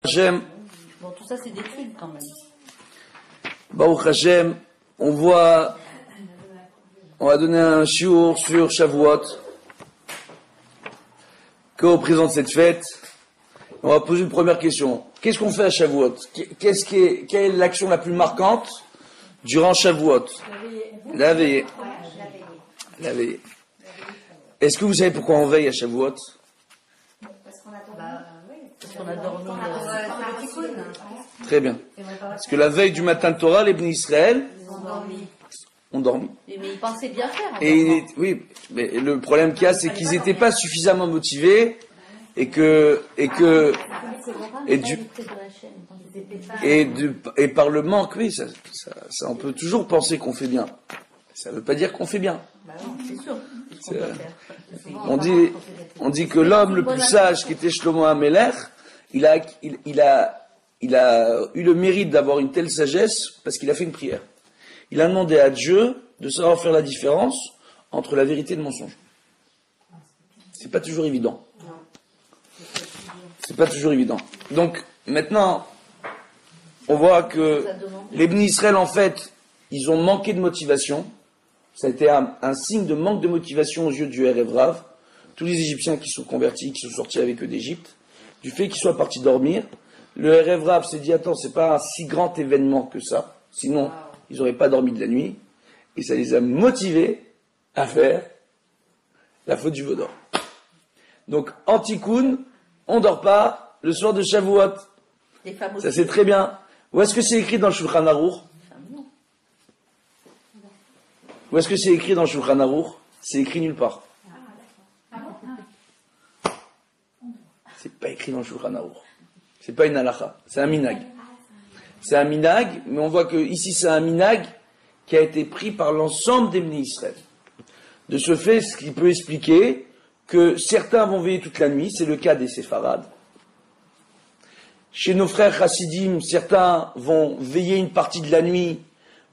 Hashem, Bon, tout ça, c'est des trucs quand même. Baruch Hashem, on va donner un shiur sur Shavuot, que représente cette fête. On va poser une première question. Qu'est-ce qu'on fait à Shavuot? Quelle est l'action la plus marquante durant Shavuot? La veillée. La veillée. Est-ce que vous savez pourquoi on veille à Shavuot? Parce qu'on a dormi. Très bien. Parce que la veille du matin de Torah, les Bnei Israël ont dormi. Mais ils pensaient bien faire. Oui, mais le problème qu'il y a, c'est qu'ils n'étaient pas suffisamment motivés et par le manque, oui, ça, on peut toujours penser qu'on fait bien. Ça ne veut pas dire qu'on fait bien. C'est sûr. On dit que l'homme le plus sage qui était Shlomo HaMelech, il a eu le mérite d'avoir une telle sagesse parce qu'il a fait une prière. Il a demandé à Dieu de savoir faire la différence entre la vérité et le mensonge. C'est pas toujours évident. C'est pas toujours évident. Donc, maintenant, on voit que les Bnei Israël, en fait, ils ont manqué de motivation. Ça a été un signe de manque de motivation aux yeux du Erev Rav. Tous les Égyptiens qui sont convertis, qui sont sortis avec eux d'Égypte, du fait qu'ils soient partis dormir, le Erev Rav s'est dit, attends, c'est pas un si grand événement que ça. Sinon, ils n'auraient pas dormi de la nuit. Et ça les a motivés à faire la faute du veau d'or. Donc, en Tikkun, on dort pas le soir de Shavuot. Ça c'est très bien. Où est-ce que c'est écrit dans le Shulchan Aruch? Où est-ce que c'est écrit dans le Shulchan Aruch? C'est écrit nulle part. C'est pas écrit dans le Shulchan Aruch. C'est pas une halakha. C'est un minag. C'est un minag, mais on voit que ici c'est un minag qui a été pris par l'ensemble des Bnei Israël. De ce fait, ce qui peut expliquer que certains vont veiller toute la nuit, c'est le cas des séfarades. Chez nos frères chassidim, certains vont veiller une partie de la nuit,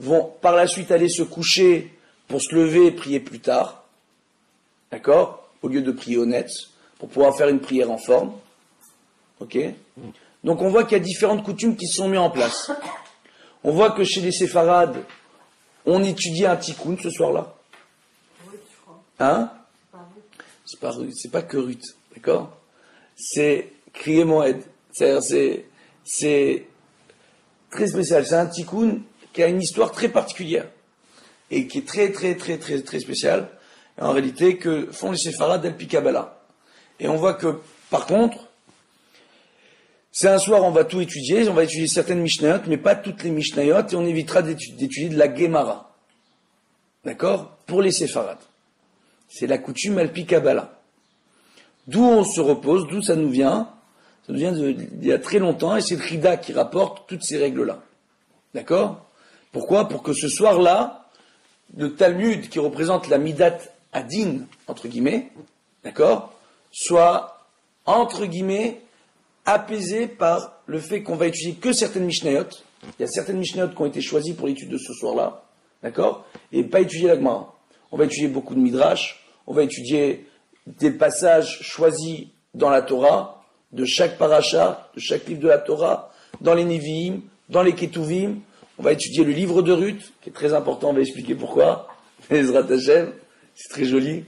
vont par la suite aller se coucher pour se lever et prier plus tard. D'accord? Au lieu de prier honnête, pour pouvoir faire une prière en forme. Ok? Donc on voit qu'il y a différentes coutumes qui se sont mises en place. On voit que chez les séfarades, on étudie un tikkun ce soir-là. Hein? C'est pas que Ruth, d'accord? C'est crier Moed. C'est très spécial. C'est un tikkun qui a une histoire très particulière et qui est très spéciale. Et en réalité, que font les séfarades d'El Kabbalah. Et on voit que, par contre, c'est un soir, on va tout étudier. On va étudier certaines Mishnayot, mais pas toutes les Mishnayot, et on évitera d'étudier de la Gemara. D'accord? Pour les séfarades. C'est la coutume Al Kabbalah. D'où on se repose, d'où ça nous vient? Ça nous vient d'il y a très longtemps, et c'est le Rida qui rapporte toutes ces règles-là. D'accord? Pourquoi? Pour que ce soir-là, le Talmud, qui représente la Midat Adin, entre guillemets, d'accord, soit, entre guillemets, apaisé par le fait qu'on va étudier que certaines Mishnayot. Il y a certaines Mishnayot qui ont été choisies pour l'étude de ce soir-là, d'accord, et pas étudier la Gemara. On va étudier beaucoup de Midrash, on va étudier des passages choisis dans la Torah, de chaque paracha, de chaque livre de la Torah, dans les Nevi'im, dans les Ketuvim. On va étudier le livre de Ruth, qui est très important, on va expliquer pourquoi. Ezrat Hashem, c'est très joli.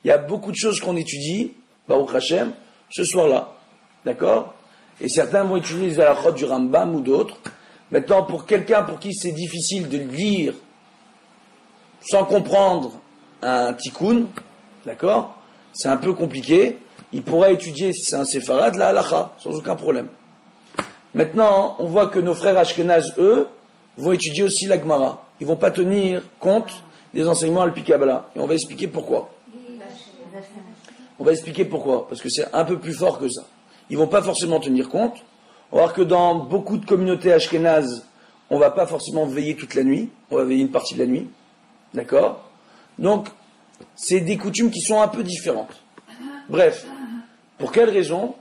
Il y a beaucoup de choses qu'on étudie, Baruch Hashem, ce soir-là. D'accord? Et certains vont étudier les halachot du Rambam ou d'autres. Maintenant, pour quelqu'un pour qui c'est difficile de lire sans comprendre un tikkun, d'accord? C'est un peu compliqué. Il pourra étudier, si c'est un séfarade, la halacha, sans aucun problème. Maintenant, on voit que nos frères Ashkenaz, eux, vont étudier aussi la Gemara. Ils vont pas tenir compte des enseignements Al Pi Kabbalah. Et on va expliquer pourquoi. On va expliquer pourquoi. Parce que c'est un peu plus fort que ça. Ils vont pas forcément tenir compte. On va voir que dans beaucoup de communautés Ashkenaz, on va pas forcément veiller toute la nuit. On va veiller une partie de la nuit. D'accord? Donc, c'est des coutumes qui sont un peu différentes. Bref. Pour quelle raison?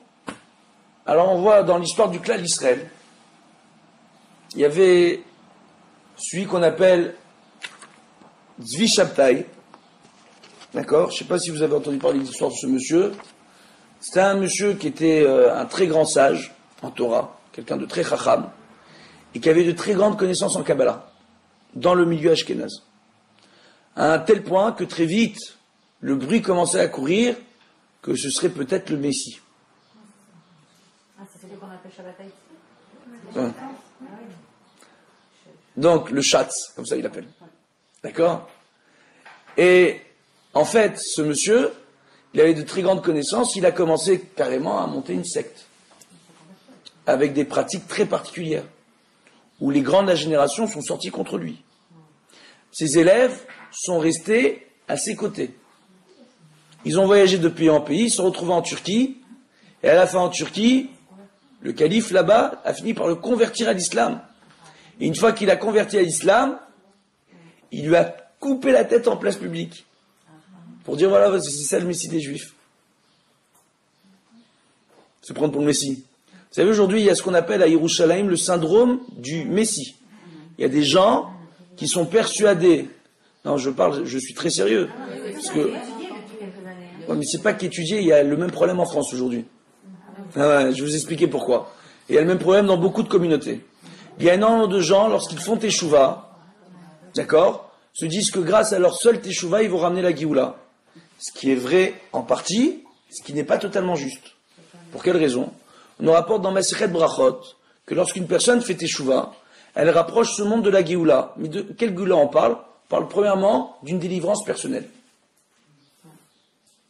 Alors on voit dans l'histoire du clan d'Israël, il y avait celui qu'on appelle Zvi Shabtai. D'accord? Je ne sais pas si vous avez entendu parler de l'histoire de ce monsieur. C'était un monsieur qui était un très grand sage, en Torah, quelqu'un de très chacham, et qui avait de très grandes connaissances en Kabbalah, dans le milieu ashkénaze. À un tel point que très vite, le bruit commençait à courir que ce serait peut-être le Messie. Ah, c'est celui qu'on appelle Shabbatai. Ouais. Donc, le Shatz, comme ça il l'appelle. D'accord? Et, en fait, ce monsieur, il avait de très grandes connaissances, il a commencé carrément à monter une secte. Avec des pratiques très particulières. Où les grands de la génération sont sortis contre lui. Ses élèves sont restés à ses côtés. Ils ont voyagé de pays en pays, ils se sont retrouvés en Turquie, et à la fin en Turquie, le calife là-bas a fini par le convertir à l'islam. Et une fois qu'il a converti à l'islam, il lui a coupé la tête en place publique. Pour dire voilà, c'est ça le Messie des Juifs. Se prendre pour le Messie. Vous savez, aujourd'hui, il y a ce qu'on appelle à Yerushalayim le syndrome du Messie. Il y a des gens qui sont persuadés. Non, je suis très sérieux. Parce que. Ouais, mais c'est pas qu'étudier, il y a le même problème en France aujourd'hui. Ah ouais, je vais vous expliquer pourquoi. Et il y a le même problème dans beaucoup de communautés. Il y a énormément de gens, lorsqu'ils font teshuva, d'accord, se disent que grâce à leur seul teshuva, ils vont ramener la Géoula. Ce qui est vrai en partie, ce qui n'est pas totalement juste. Pour quelle raison? On nous rapporte dans Masechet Brachot que lorsqu'une personne fait teshuva, elle rapproche ce monde de la Géoula. Mais de quelle Géoula on parle? On parle premièrement d'une délivrance personnelle.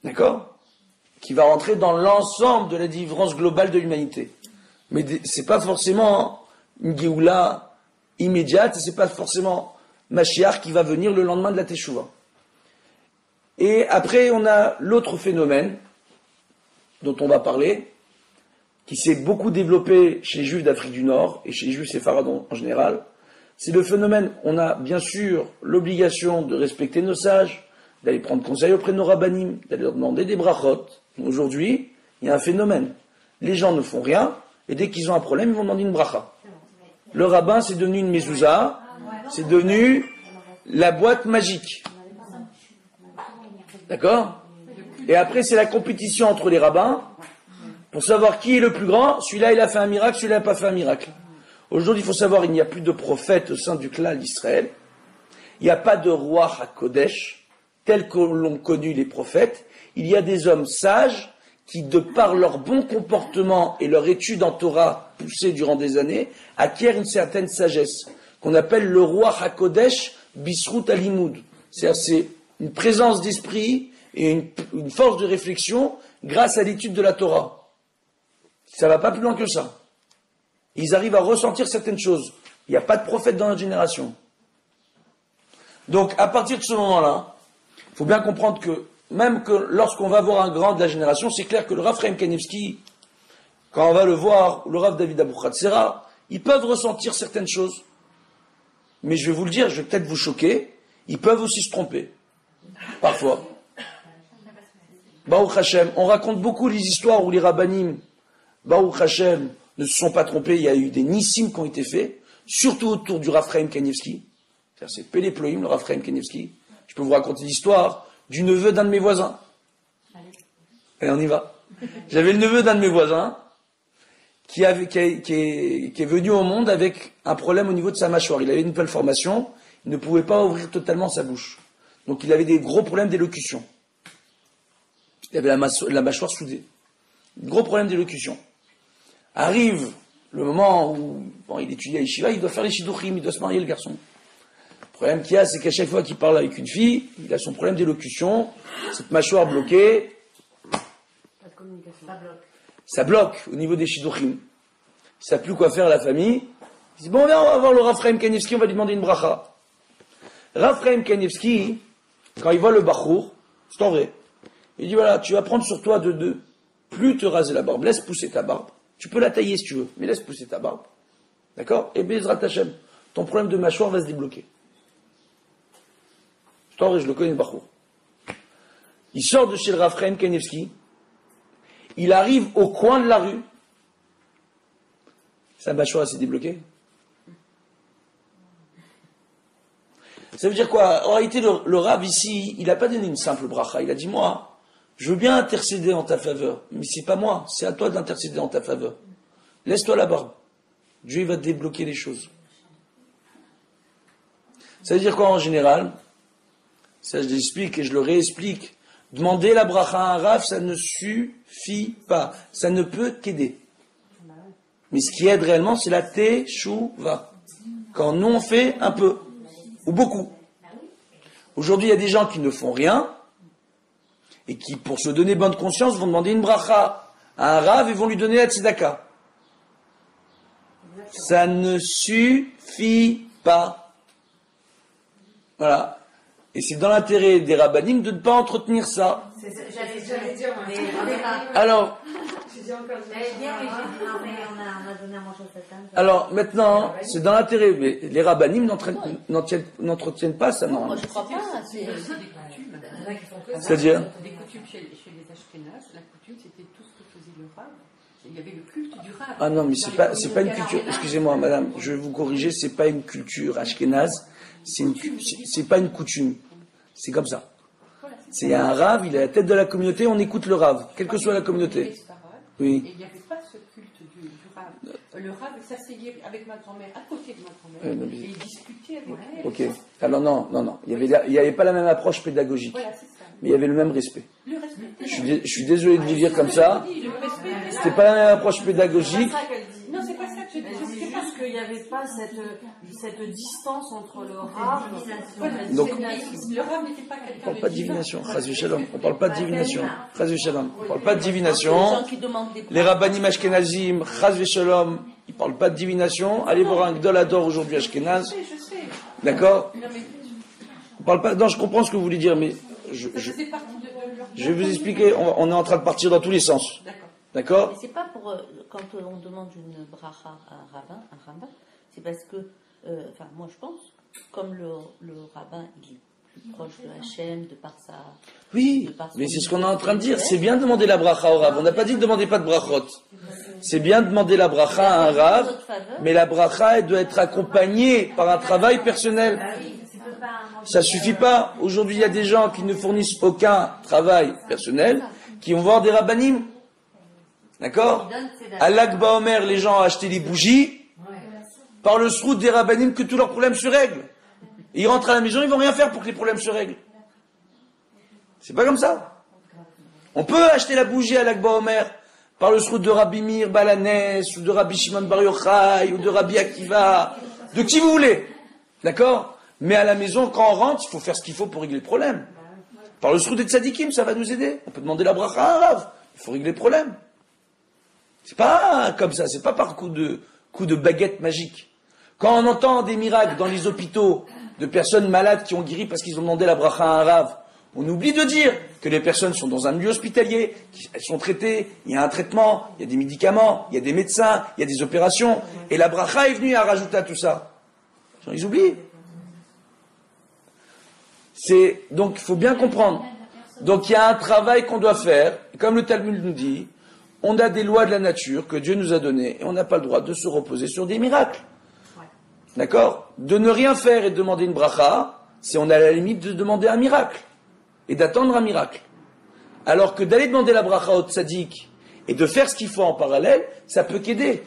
D'accord? Qui va rentrer dans l'ensemble de la délivrance globale de l'humanité. Mais c'est pas forcément une Géoula immédiate, c'est pas forcément Mashiach qui va venir le lendemain de la Teshuvah. Et après, on a l'autre phénomène dont on va parler, qui s'est beaucoup développé chez les Juifs d'Afrique du Nord et chez les Juifs séfarades en général. C'est le phénomène, on a bien sûr l'obligation de respecter nos sages, d'aller prendre conseil auprès de nos rabbanim, d'aller leur demander des brachot. Aujourd'hui, il y a un phénomène. Les gens ne font rien, et dès qu'ils ont un problème, ils vont demander une bracha. Le rabbin, c'est devenu une mezouza, c'est devenu la boîte magique. D'accord? Et après, c'est la compétition entre les rabbins, pour savoir qui est le plus grand. Celui-là, il a fait un miracle, celui-là n'a pas fait un miracle. Aujourd'hui, il faut savoir, il n'y a plus de prophète au sein du clan d'Israël. Il n'y a pas de roi HaKodesh, tel que l'ont connu les prophètes. Il y a des hommes sages qui, de par leur bon comportement et leur étude en Torah poussée durant des années, acquièrent une certaine sagesse, qu'on appelle le roi HaKodesh Bisrout Alimoud. C'est une présence d'esprit et une force de réflexion grâce à l'étude de la Torah. Ça ne va pas plus loin que ça. Ils arrivent à ressentir certaines choses. Il n'y a pas de prophète dans notre génération. Donc, à partir de ce moment-là, il faut bien comprendre que, même que lorsqu'on va voir un grand de la génération, c'est clair que le Rav Chaim Kanievski, quand on va le voir, ou le Rav David Abouchatzera, ils peuvent ressentir certaines choses. Mais je vais vous le dire, je vais peut-être vous choquer, ils peuvent aussi se tromper. Parfois. Baruch Hashem, on raconte beaucoup les histoires où les rabbanim, Baruch Hashem, ne se sont pas trompés, il y a eu des nissim qui ont été faits, surtout autour du Rav Chaim Kanievski. C'est Péléploïm, le Rav Chaim Kanievski. Je peux vous raconter l'histoire du neveu d'un de mes voisins. Allez, on y va. J'avais le neveu d'un de mes voisins qui est venu au monde avec un problème au niveau de sa mâchoire. Il avait une malformation, il ne pouvait pas ouvrir totalement sa bouche. Donc il avait des gros problèmes d'élocution. Il avait la mâchoire soudée. Gros problème d'élocution. Arrive le moment où il étudie à Yeshiva, il doit faire les shidduchim, il doit se marier le garçon. Le problème qu'il y a, c'est qu'à chaque fois qu'il parle avec une fille, il a son problème d'élocution, cette mâchoire bloquée. Pas de communication. Ça bloque au niveau des shidduchim. Il ne sait plus quoi faire à la famille. Il dit, bon, viens, on va voir le Rav Chaim Kanievski, on va lui demander une bracha. Rav Chaim Kanievski, quand il voit le bachour, c'est en vrai. Il dit, voilà, tu vas prendre sur toi de plus te raser la barbe, laisse pousser ta barbe. Tu peux la tailler si tu veux, mais laisse pousser ta barbe. D'accord? Et Bezrat Hashem, ton problème de mâchoire va se débloquer. Je le connais, le bachour. Il sort de chez le Rav Chaim Kanievski, il arrive au coin de la rue, sa mâchoire s'est débloquée. Ça veut dire quoi? En réalité, le Rav ici, il n'a pas donné une simple bracha, il a dit, moi, je veux bien intercéder en ta faveur, mais c'est pas moi, c'est à toi d'intercéder en ta faveur. laisse-toi la barbe. Dieu il va te débloquer les choses. Ça veut dire quoi en général? Ça je l'explique et je le réexplique. Demander la bracha à un raf, ça ne suffit pas. Ça ne peut qu'aider. Mais ce qui aide réellement, c'est la teshuva. Quand nous on fait un peu, ou beaucoup. Aujourd'hui, il y a des gens qui ne font rien, et qui, pour se donner bonne conscience, vont demander une bracha à un rave et vont lui donner la tzedaka. Ça ne suffit pas. Voilà. Et c'est dans l'intérêt des rabbanim de ne pas entretenir ça. J'allais dire, Alors, alors maintenant, c'est dans l'intérêt, mais les rabbanim n'entretiennent pas ça, non? Moi, je crois pas. C'est-à-dire Des coutumes chez les Ashkénazes, la coutume c'était tout ce que faisait le rave. Il y avait le culte du rave. Ah non, mais c'est pas une culture. Excusez-moi, madame, je vais vous corriger, c'est pas une culture ashkénaze, c'est pas une coutume. C'est comme ça. Il y a un rave, il est à la tête de la communauté, on écoute le rave, quelle que soit la communauté. Oui. Et il n'y avait pas ce culte du rave. Le rave s'asseyait avec ma grand-mère, à côté de ma grand-mère, et il discutait avec elle. Ok. Alors non. Il y avait pas la même approche pédagogique. Voilà, c'est ça. Mais il y avait le même respect. Le respect. Je suis désolé de vous dire comme ça. C'était pas la même approche pédagogique. Non, c'est pas ça que je dis. C'est juste qu'il n'y avait pas cette distance entre le rave. Donc, Le rave n'était pas on quelqu'un parle de pas de divin. divination. Chazvé shalom. On parle pas de divination. Chazvé shalom. On parle pas de Les divination. gens qui demandent des Les rabbanim ashkenazim, chazvé shalom, ils parlent pas de divination. Allez voir un gdol ador aujourd'hui ashkenaz. Je sais. D'accord? Non, mais On parle pas. Non, je comprends ce que vous voulez dire, mais ça faisait partie de leur... je vais vous expliquer. On est en train de partir dans tous les sens. D'accord. D'accord? Mais c'est pas pour quand on demande une bracha à un rabbin, c'est parce que, enfin moi je pense, comme le rabbin il est plus proche de Hachem, de par sa... Oui, mais c'est ce qu'on est en train de dire. C'est bien de demander la bracha au rave. On n'a pas dit de demander pas de brachot. C'est bien de demander la bracha à un rave, mais la bracha elle doit être accompagnée par un travail personnel. Ça suffit pas. Aujourd'hui, il y a des gens qui ne fournissent aucun travail personnel, qui vont voir des rabbanim. D'accord? À l'Akba Omer, les gens ont acheté des bougies, par le srout des rabbanim que tous leurs problèmes se règlent. Et ils rentrent à la maison, ils vont rien faire pour que les problèmes se règlent. C'est pas comme ça. On peut acheter la bougie à l'Akba Omer par le srout de Rabbi Meir Balanès, ou de Rabbi Shimon Bar Yochai, ou de Rabbi Akiva, de qui vous voulez. D'accord? Mais à la maison, quand on rentre, il faut faire ce qu'il faut pour régler le problème. Par le srout des tzadikim, ça va nous aider. On peut demander la bracha à un rave. Il faut régler le problème. C'est pas comme ça, c'est pas par coup de baguette magique. Quand on entend des miracles dans les hôpitaux de personnes malades qui ont guéri parce qu'ils ont demandé la bracha à un rave, on oublie de dire que les personnes sont dans un milieu hospitalier, elles sont traitées, il y a un traitement, il y a des médicaments, il y a des médecins, il y a des opérations, et la bracha est venue à rajouter à tout ça. Ils oublient. Donc il faut bien comprendre. Donc il y a un travail qu'on doit faire, et comme le Talmud nous dit, on a des lois de la nature que Dieu nous a données, et on n'a pas le droit de se reposer sur des miracles. D'accord? De ne rien faire et de demander une bracha, c'est on a la limite de demander un miracle, et d'attendre un miracle. Alors que d'aller demander la bracha au tzaddik, et de faire ce qu'il faut en parallèle, ça peut qu'aider.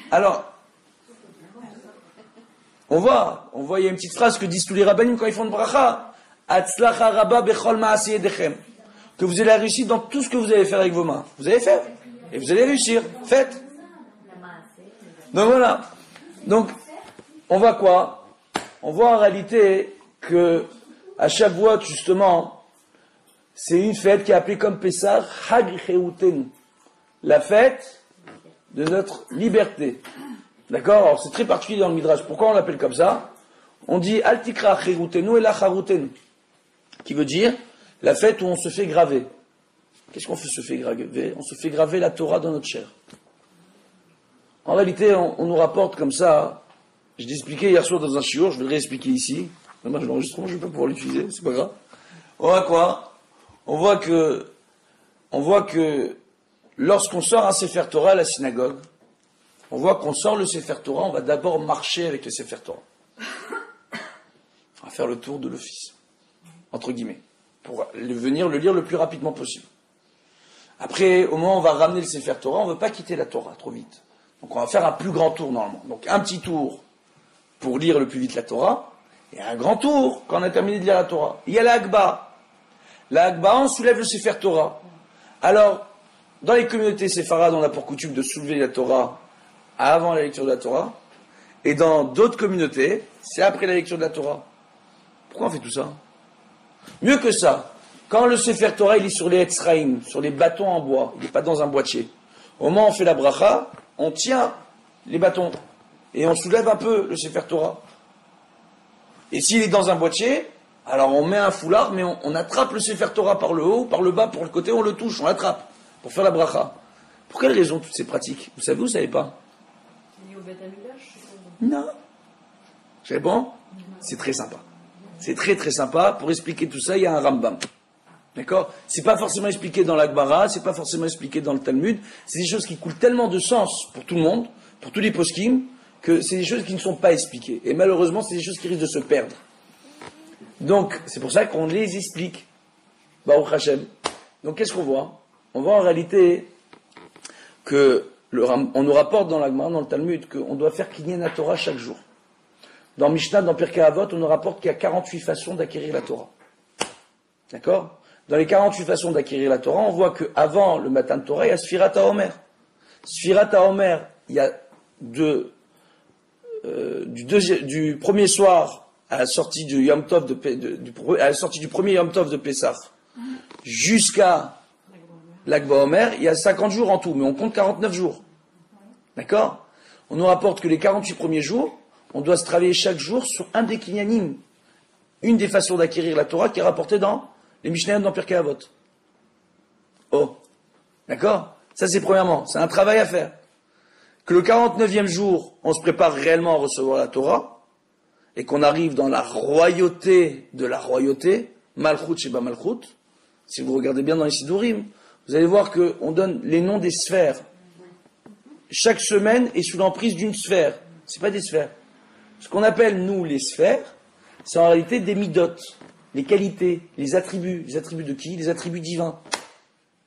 Alors, on voit, il y a une petite phrase que disent tous les rabbanim quand ils font une bracha. Atzlacha rabba bechol ma'aseh yedechem. Que vous allez réussir dans tout ce que vous allez faire avec vos mains. Vous allez faire. Et vous allez réussir. Faites. Donc voilà. Donc, on voit quoi? On voit en réalité que, à Shavuot, justement, c'est une fête qui est appelée comme Pessah, Chag Cheutenu. La fête de notre liberté. D'accord? Alors c'est très particulier dans le Midrash. Pourquoi on l'appelle comme ça? On dit Altikra Cheutenu et la Charutenu. Qui veut dire la fête où on se fait graver. Qu'est-ce qu'on se fait graver? On se fait graver la Torah dans notre chair. En réalité, on nous rapporte comme ça. Je l'ai expliqué hier soir dans un shiur, je vais le réexpliquer ici. Dommage, l'enregistrement, je ne vais pas pouvoir l'utiliser, c'est pas grave. On voit quoi? On voit que lorsqu'on sort un Sefer Torah à la synagogue, on voit qu'on sort le Sefer Torah, on va d'abord marcher avec le Sefer Torah. On va faire le tour de l'office, entre guillemets, pour venir le lire le plus rapidement possible. Après, au moment où on va ramener le Sefer Torah, on ne veut pas quitter la Torah trop vite. Donc on va faire un plus grand tour normalement. Donc un petit tour pour lire le plus vite la Torah, et un grand tour quand on a terminé de lire la Torah. Il y a la Hagba. La Hagba, on soulève le Sefer Torah. Alors, dans les communautés séfarades, on a pour coutume de soulever la Torah avant la lecture de la Torah, et dans d'autres communautés, c'est après la lecture de la Torah. Pourquoi on fait tout ça? Mieux que ça, quand le Sefer Torah il est sur les Etzraïm, sur les bâtons en bois, il n'est pas dans un boîtier. Au moment où on fait la bracha, on tient les bâtons et on soulève un peu le Sefer Torah. Et s'il est dans un boîtier, alors on met un foulard, mais on attrape le Sefer Torah par le haut, par le bas, pour le côté, on le touche, on l'attrape pour faire la bracha. Pour quelle raison toutes ces pratiques? Vous savez ou vous savez pas? C'est lié au Beth Amikdash, Non. C'est bon? C'est très sympa. C'est très très sympa. Pour expliquer tout ça, il y a un Rambam. D'accord? C'est pas forcément expliqué dans la Gemara, c'est pas forcément expliqué dans le Talmud. C'est des choses qui coulent tellement de sens pour tout le monde, pour tous les poskim, que c'est des choses qui ne sont pas expliquées. Et malheureusement, c'est des choses qui risquent de se perdre. Donc, c'est pour ça qu'on les explique. Baruch Hashem. Donc, qu'est-ce qu'on voit? On voit en réalité que on nous rapporte dans la Gemara, dans le Talmud, qu'on doit faire Kinyan la Torah chaque jour. Dans Mishnah, dans Pirkei Avot, on nous rapporte qu'il y a 48 façons d'acquérir la Torah. D'accord? Dans les 48 façons d'acquérir la Torah, on voit qu'avant le matin de Torah, il y a Sfirat HaOmer. Sfirat HaOmer, il y a du premier soir à la sortie du Yom Tov à la sortie du premier Yom Tov de Pessah jusqu'à l'Ag BaOmer, il y a 50 jours en tout, mais on compte 49 jours. D'accord? On nous rapporte que les 48 premiers jours, on doit se travailler chaque jour sur un des kinyanim, une des façons d'acquérir la Torah qui est rapportée dans les Mishnayot dans Pirkei Avot. Oh, d'accord? Ça c'est premièrement, c'est un travail à faire. Que le 49e jour, on se prépare réellement à recevoir la Torah, et qu'on arrive dans la royauté de la royauté, Malchut Sheba Malchut. Si vous regardez bien dans les Sidurim, vous allez voir qu'on donne les noms des sphères. Chaque semaine est sous l'emprise d'une sphère. C'est pas des sphères. Ce qu'on appelle, nous, les sphères, c'est en réalité des midot, les qualités, les attributs. Les attributs de qui? Les attributs divins.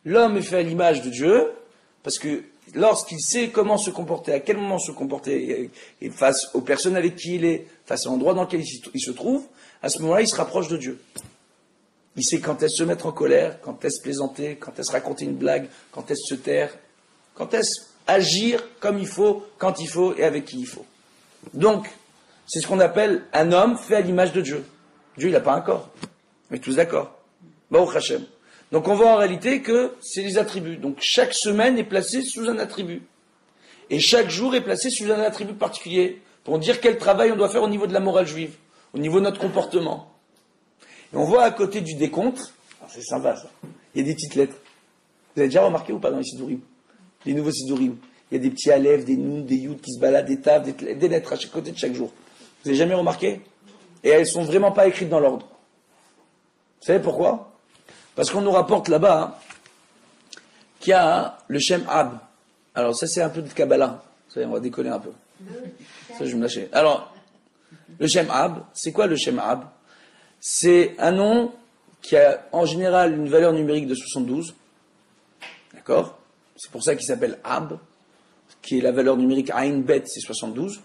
L'homme est fait à l'image de Dieu, parce que lorsqu'il sait comment se comporter, à quel moment se comporter, et face aux personnes avec qui il est, face à l'endroit dans lequel il se trouve, à ce moment-là, il se rapproche de Dieu. Il sait quand est-ce se mettre en colère, quand est-ce plaisanter, quand est-ce raconter une blague, quand est-ce se taire, quand est-ce agir comme il faut, quand il faut et avec qui il faut. Donc, c'est ce qu'on appelle un homme fait à l'image de Dieu. Dieu, il n'a pas un corps. On est tous d'accord. Baruch Hashem. Donc on voit en réalité que c'est les attributs. Donc chaque semaine est placée sous un attribut. Et chaque jour est placé sous un attribut particulier pour dire quel travail on doit faire au niveau de la morale juive, au niveau de notre comportement. Et on voit à côté du décompte, c'est sympa ça, il y a des petites lettres. Vous avez déjà remarqué ou pas dans les Sidurim? Les nouveaux Sidurim. Il y a des petits Aleph, des Nun, des Yud qui se baladent, des Tav, des lettres à chaque côté de chaque jour. Vous avez jamais remarqué? Et elles sont vraiment pas écrites dans l'ordre. Vous savez pourquoi? Parce qu'on nous rapporte là-bas qu'il y a le Shem Ab. Alors ça c'est un peu de Kabbalah. Vous savez, on va décoller un peu. Ça je vais me lâcher. Alors, le Shem Ab, c'est quoi le Shem Ab? C'est un nom qui a en général une valeur numérique de 72. D'accord? C'est pour ça qu'il s'appelle Ab, qui est la valeur numérique Ain Bet, c'est 72.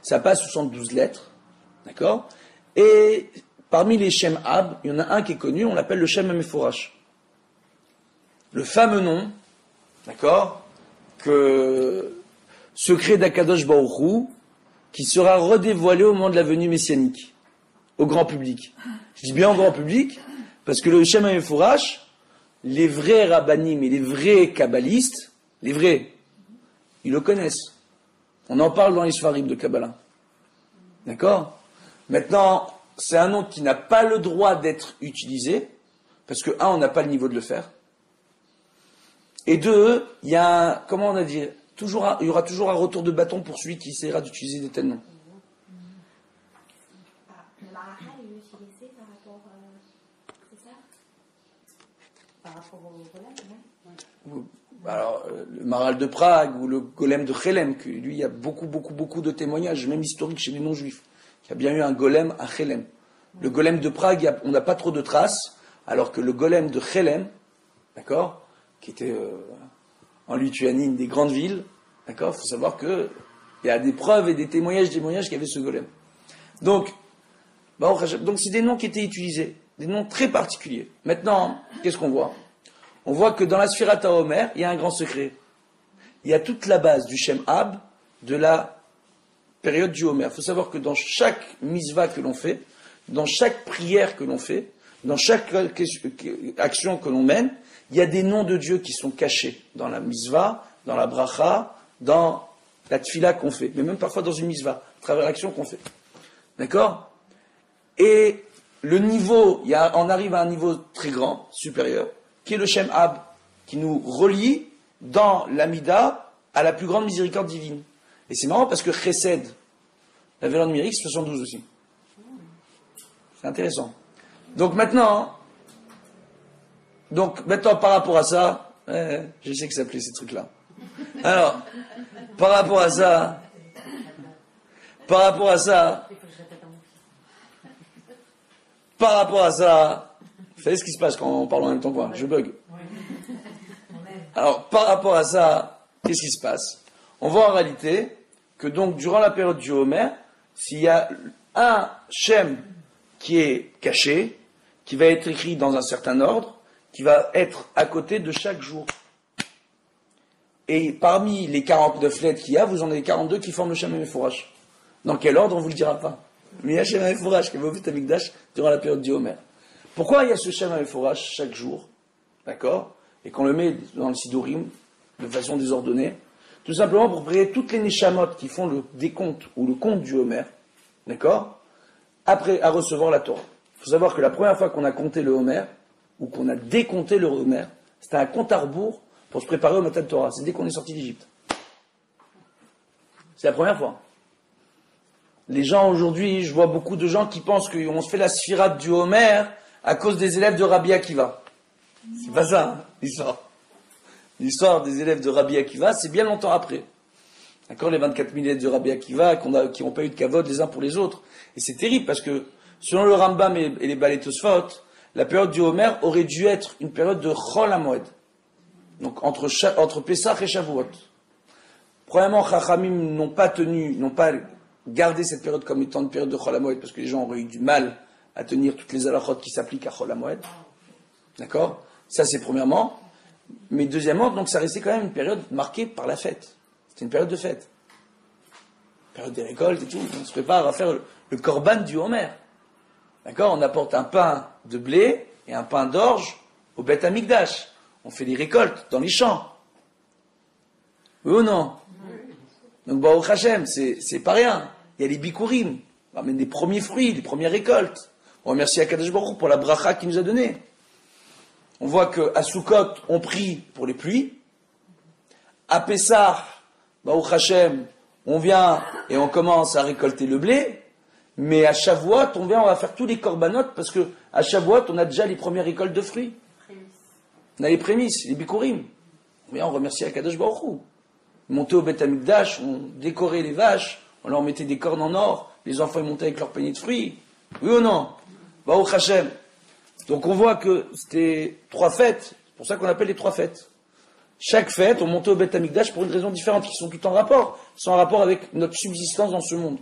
Ça passe 72 lettres. D'accord? Et parmi les Shem Ab, il y en a un qui est connu, on l'appelle le Shem Meforash. Le fameux nom, d'accord, que secret d'Akadosh Baruch Hu, qui sera redévoilé au moment de la venue messianique, au grand public. Je dis bien au grand public, parce que le Shem Meforash, les vrais rabbanim et les vrais kabbalistes, les vrais, ils le connaissent. On en parle dans les Sfarim de Kabbalah. D'accord? Maintenant, c'est un nom qui n'a pas le droit d'être utilisé, parce que, un, on n'a pas le niveau de le faire. Et deux, il y a, comment on a dit, il y aura toujours un retour de bâton pour celui qui essaiera d'utiliser de tels noms. Le Maracha est utilisé par rapport, c'est ça? Par rapport au golem, non? Alors, le Maral de Prague ou le golem de Chelem, que lui, il y a beaucoup de témoignages, même historiques chez les non-juifs. Il y a bien eu un golem à Chelem. Le golem de Prague, on n'a pas trop de traces, alors que le golem de Chelem, d'accord, qui était en Lituanie, une des grandes villes. D'accord? Il faut savoir qu'il y a des preuves et des témoignages qu'il y avait ce golem. Donc c'est des noms qui étaient utilisés, des noms très particuliers. Maintenant, qu'est-ce qu'on voit? On voit que dans la Sfirat HaOmer, il y a un grand secret. Il y a toute la base du Shem Ab de la période du Homer. Il faut savoir que dans chaque misva que l'on fait, dans chaque prière que l'on fait, dans chaque action que l'on mène, il y a des noms de Dieu qui sont cachés dans la misva, dans la bracha, dans la tfila qu'on fait, mais même parfois dans une misva, à travers l'action qu'on fait. D'accord? Et le niveau, on arrive à un niveau très grand, supérieur, qui est le Shem Ab, qui nous relie dans l'Amida à la plus grande miséricorde divine. Et c'est marrant parce que Chesed, la valeur numérique, c'est 72 aussi. C'est intéressant. Donc maintenant, par rapport à ça, je sais que ça plaît ces trucs-là. Alors, par rapport à ça, vous savez ce qui se passe quand on parle en même temps que moi, je bug. Alors, par rapport à ça, qu'est-ce qui se passe? On voit en réalité que donc, durant la période du Homer, s'il y a un Shem qui est caché, qui va être écrit dans un certain ordre, qui va être à côté de chaque jour. Et parmi les 49 lettres qu'il y a, vous en avez 42 qui forment le Shem Mefourash. Dans quel ordre, on ne vous le dira pas. Mais il y a Shem Mefourash qui va au Beth Amikdash durant la période du Homer. Pourquoi il y a ce Shem Mefourash chaque jour? D'accord? Et qu'on le met dans le Sidurim de façon désordonnée, tout simplement pour prier toutes les Neshamot qui font le décompte ou le compte du Homer, d'accord, après à recevoir la Torah. Il faut savoir que la première fois qu'on a compté le Homer, ou qu'on a décompté le Homer, c'était un compte à rebours pour se préparer au Matan Torah. C'est dès qu'on est sorti d'Égypte. C'est la première fois. Les gens aujourd'hui, je vois beaucoup de gens qui pensent qu'on se fait la sphirate du Homer à cause des élèves de Rabbi Akiva. C'est pas ça, hein, l'histoire. L'histoire des élèves de Rabbi Akiva, c'est bien longtemps après. D'accord, les 24 000 élèves de Rabbi Akiva qui n'ont pas eu de kavod les uns pour les autres. Et c'est terrible parce que, selon le Rambam et les Balei Tosfot, la période du Homer aurait dû être une période de Chol HaMoed. Donc, entre Pessah et Shavuot. Premièrement, Chachamim n'ont pas gardé cette période comme étant une période de Chol HaMoed parce que les gens auraient eu du mal à tenir toutes les halachot qui s'appliquent à Chol HaMoed. D'accord? Ça, c'est premièrement. Mais deuxièmement, donc, ça restait quand même une période marquée par la fête. C'était une période de fête. Période des récoltes et tout. On se prépare à faire le korban du Homer. D'accord? On apporte un pain de blé et un pain d'orge au Beth Amikdash. On fait les récoltes dans les champs. Oui ou non? Donc, Baruch Hashem, c'est pas rien. Il y a les bikurim. On ramène les premiers fruits, les premières récoltes. On remercie Akadosh Baruch Hu pour la bracha qu'il nous a donnée. On voit qu'à Sukkot, on prie pour les pluies. À Pessah, Baruch Hashem, on vient et on commence à récolter le blé. Mais à Shavuot, on va faire tous les korbanot parce que à Shavuot, on a déjà les premières récoltes de fruits. On a les prémices, les bikurim. On remercie Akadosh Baruch Hu. On montait au Beth Amikdash, on décorait les vaches, on leur mettait des cornes en or, les enfants ils montaient avec leurs paniers de fruits. Oui ou non? Baruch Hashem. Donc on voit que c'était 3 fêtes, c'est pour ça qu'on appelle les 3 fêtes. Chaque fête, on montait au Beth Amikdash pour une raison différente, qui sont tout en rapport. Ils sont en rapport avec notre subsistance dans ce monde.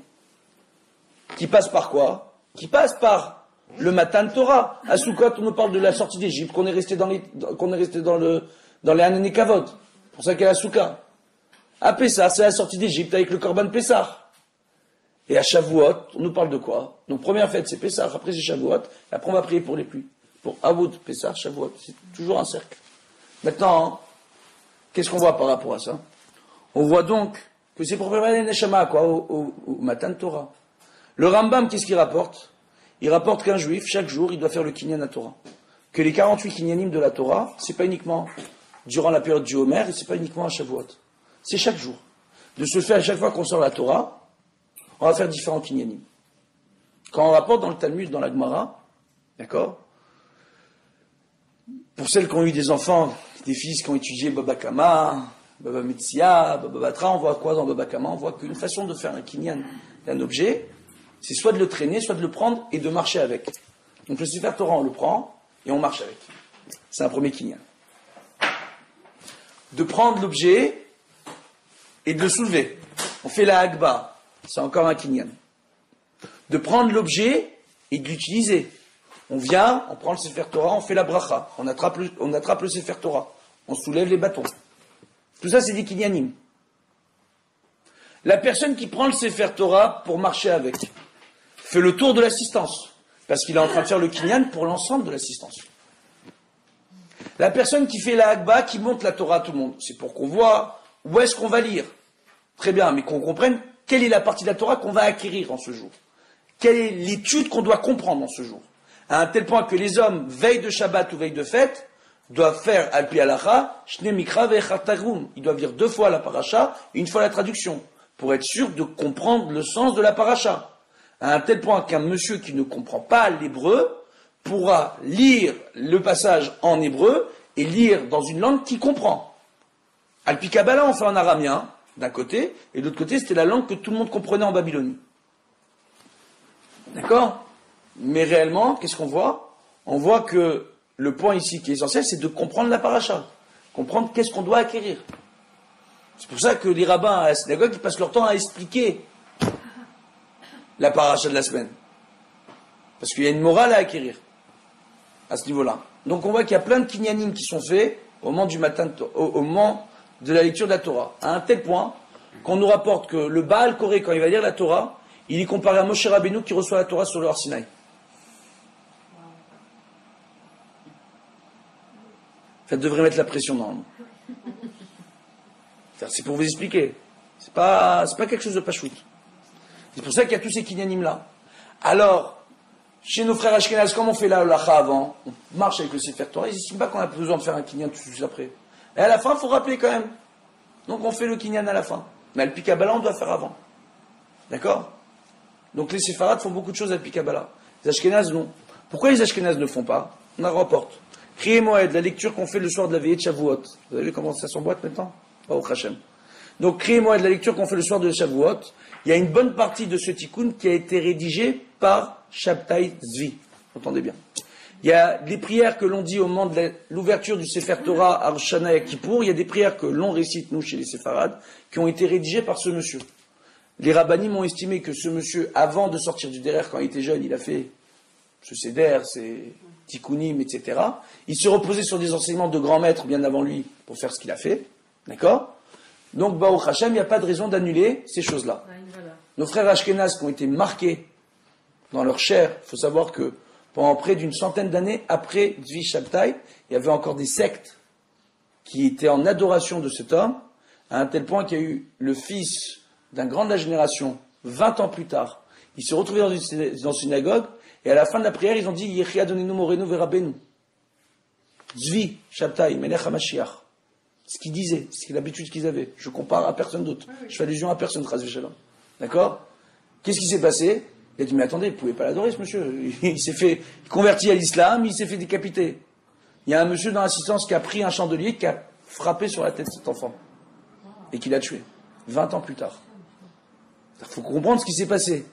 Qui passe par quoi? Qui passe par le Matan Torah. À Sukkot, on nous parle de la sortie d'Égypte, qu'on est resté dans les Hanené Kavod. C'est pour ça qu'il y a la Souka. À Pessah, c'est la sortie d'Égypte avec le Korban Pessah. Et à Shavuot, on nous parle de quoi? Donc première fête, c'est Pessah, après c'est Shavuot, et après on va prier pour les pluies. Pour Avot, Pessah, Shavuot. C'est toujours un cercle. Maintenant, qu'est-ce qu'on voit par rapport à ça? On voit donc que c'est pour préparer les Neshama, quoi, au Matan Torah. Le Rambam, qu'est-ce qu'il rapporte? Il rapporte qu'un juif, chaque jour, il doit faire le Kinyan à Torah. Que les 48 Kinyanim de la Torah, c'est pas uniquement durant la période du Homer, et c'est pas uniquement à Shavuot. C'est chaque jour. De ce fait, à chaque fois qu'on sort la Torah, on va faire différents Kinyanim. Quand on rapporte dans le Talmud, dans la Gemara, d'accord? Pour celles qui ont eu des enfants, des fils qui ont étudié Baba Kama, Baba Metzia, Baba Batra, on voit quoi dans Baba Kama? On voit qu'une façon de faire un Kinyan d'un objet, c'est soit de le traîner, soit de le prendre et de marcher avec. Donc le Sefer Torah, on le prend et on marche avec. C'est un premier Kinyan. de prendre l'objet et de le soulever. On fait la Hagba, c'est encore un kinyan. De prendre l'objet et de l'utiliser. On vient, on prend le Sefer Torah, on fait la bracha, on attrape le Sefer Torah, on soulève les bâtons. Tout ça, c'est des kinyanim. La personne qui prend le Sefer Torah pour marcher avec fait le tour de l'assistance, parce qu'il est en train de faire le kinyan pour l'ensemble de l'assistance. La personne qui fait la Hagba, qui montre la Torah à tout le monde, c'est pour qu'on voit où est-ce qu'on va lire. Très bien, mais qu'on comprenne quelle est la partie de la Torah qu'on va acquérir en ce jour. Quelle est l'étude qu'on doit comprendre en ce jour. À un tel point que les hommes, veille de Shabbat ou veille de fête, doivent faire al-pi halacha, shne mikra ve'echad tagrum. Ils doivent lire 2 fois la paracha et 1 fois la traduction, pour être sûr de comprendre le sens de la paracha. À un tel point qu'un monsieur qui ne comprend pas l'hébreu pourra lire le passage en hébreu et lire dans une langue qu'il comprend. Al-pi Kabbalah, on fait en araméen, d'un côté, et de l'autre côté, c'était la langue que tout le monde comprenait en Babylonie. D'accord ? Mais réellement, qu'est-ce qu'on voit ? On voit que le point ici qui est essentiel, c'est de comprendre la paracha. Comprendre qu'est-ce qu'on doit acquérir. C'est pour ça que les rabbins à la synagogue, ils passent leur temps à expliquer la paracha de la semaine. Parce qu'il y a une morale à acquérir à ce niveau-là. Donc on voit qu'il y a plein de kinyanim qui sont faits au moment du matin, au moment de la lecture de la Torah. À un tel point qu'on nous rapporte que le Baal Koré, quand il va lire la Torah, il est comparé à Moshe Rabbeinu qui reçoit la Torah sur le Har Sinaï. Ça devrait mettre la pression normalement. C'est pour vous expliquer. C'est pas quelque chose de pachout. C'est pour ça qu'il y a tous ces kinyanim là. Alors, chez nos frères Ashkenaz, comme on fait la halacha avant, on marche avec le Sefer Torah, ils n'estiment pas qu'on a besoin de faire un kinyan tout de suite après. Et à la fin, il faut rappeler quand même. Donc on fait le kinyan à la fin. Mais le Kabbalah, on doit faire avant. D'accord ? Donc les séfarades font beaucoup de choses à Kabbalah. Les Ashkenaz, non. Pourquoi les Ashkenaz ne font pas ? On en rapporte. Kriye Moed, la lecture qu'on fait le soir de la veillée de Shavuot. Vous avez vu comment ça s'emboîte maintenant ? Baruch Hashem. Donc Kriye Moed, la lecture qu'on fait le soir de Shavuot, il y a une bonne partie de ce tikkun qui a été rédigé par Shabtai Zvi. Entendez bien. Il y a des prières que l'on dit au moment de l'ouverture du Sefer Torah à Rosh Hashanah et Kippour. Il y a des prières que l'on récite, nous, chez les séfarades, qui ont été rédigées par ce monsieur. Les rabbanim ont estimé que ce monsieur, avant de sortir du derer, quand il était jeune, il a fait ce seder, ses tikkunim, etc. Il se reposait sur des enseignements de grands maîtres bien avant lui pour faire ce qu'il a fait. D'accord ? Donc, Baruch Hashem, il n'y a pas de raison d'annuler ces choses-là. Nos frères Ashkenaz qui ont été marqués dans leur chair, il faut savoir que pendant près d'une centaine d'années après Zvi Shabtai, il y avait encore des sectes qui étaient en adoration de cet homme, à un tel point qu'il y a eu le fils d'un grand de la génération, 20 ans plus tard. Il s'est retrouvé dans une synagogue, et à la fin de la prière, ils ont dit Yechi Adonenu Morenu Verabenu. Zvi Shabtai, Melech HaMashiach. Ce qu'ils disaient, c'est l'habitude qu'ils avaient. Je compare à personne d'autre. Je fais allusion à personne, Chas v'Shalom. D'accord ? Qu'est-ce qui s'est passé ? Il a dit, mais attendez, vous ne pouvez pas l'adorer, ce monsieur. Il s'est fait convertir à l'islam, il s'est fait décapiter. Il y a un monsieur dans l'assistance qui a pris un chandelier, qui a frappé sur la tête de cet enfant. Et qui l'a tué. 20 ans plus tard. Il faut comprendre ce qui s'est passé.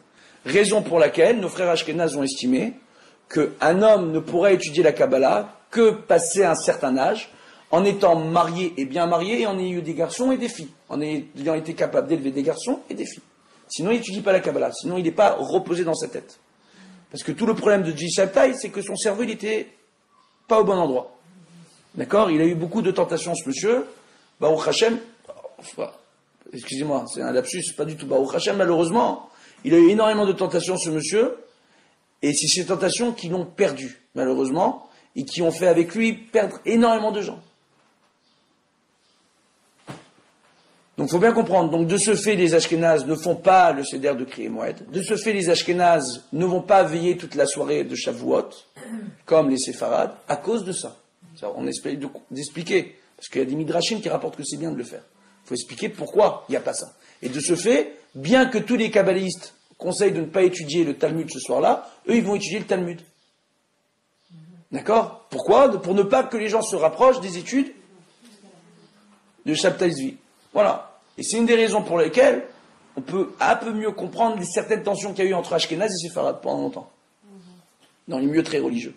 Raison pour laquelle nos frères Ashkenaz ont estimé qu'un homme ne pourra étudier la Kabbalah que passé un certain âge, en étant marié et bien marié, et en ayant eu des garçons et des filles. En ayant été capable d'élever des garçons et des filles. Sinon, il n'étudie pas la Kabbalah. Sinon, il n'est pas reposé dans sa tête. Parce que tout le problème de Zvi Shabtai, c'est que son cerveau, il n'était pas au bon endroit. D'accord ? Il a eu beaucoup de tentations, ce monsieur. Baruch Hashem, excusez-moi, c'est un lapsus, pas du tout Baruch Hashem, malheureusement. Il a eu énormément de tentations, ce monsieur. Et c'est ces tentations qui l'ont perdu, malheureusement, et qui ont fait avec lui perdre énormément de gens. Donc il faut bien comprendre, donc de ce fait les Ashkénazes ne font pas le seder de Kriye Moed, de ce fait les Ashkénazes ne vont pas veiller toute la soirée de Shavuot, comme les séfarades, à cause de ça. On essaie d'expliquer, parce qu'il y a des midrashim qui rapportent que c'est bien de le faire. Il faut expliquer pourquoi il n'y a pas ça. Et de ce fait, bien que tous les kabbalistes conseillent de ne pas étudier le Talmud ce soir-là, eux ils vont étudier le Talmud. D'accord ? Pourquoi ? Pour ne pas que les gens se rapprochent des études de Shabtai Zvi. Voilà. Et c'est une des raisons pour lesquelles on peut un peu mieux comprendre les certaines tensions qu'il y a eu entre Ashkenaz et Séfarad pendant longtemps. Dans les milieux très religieux.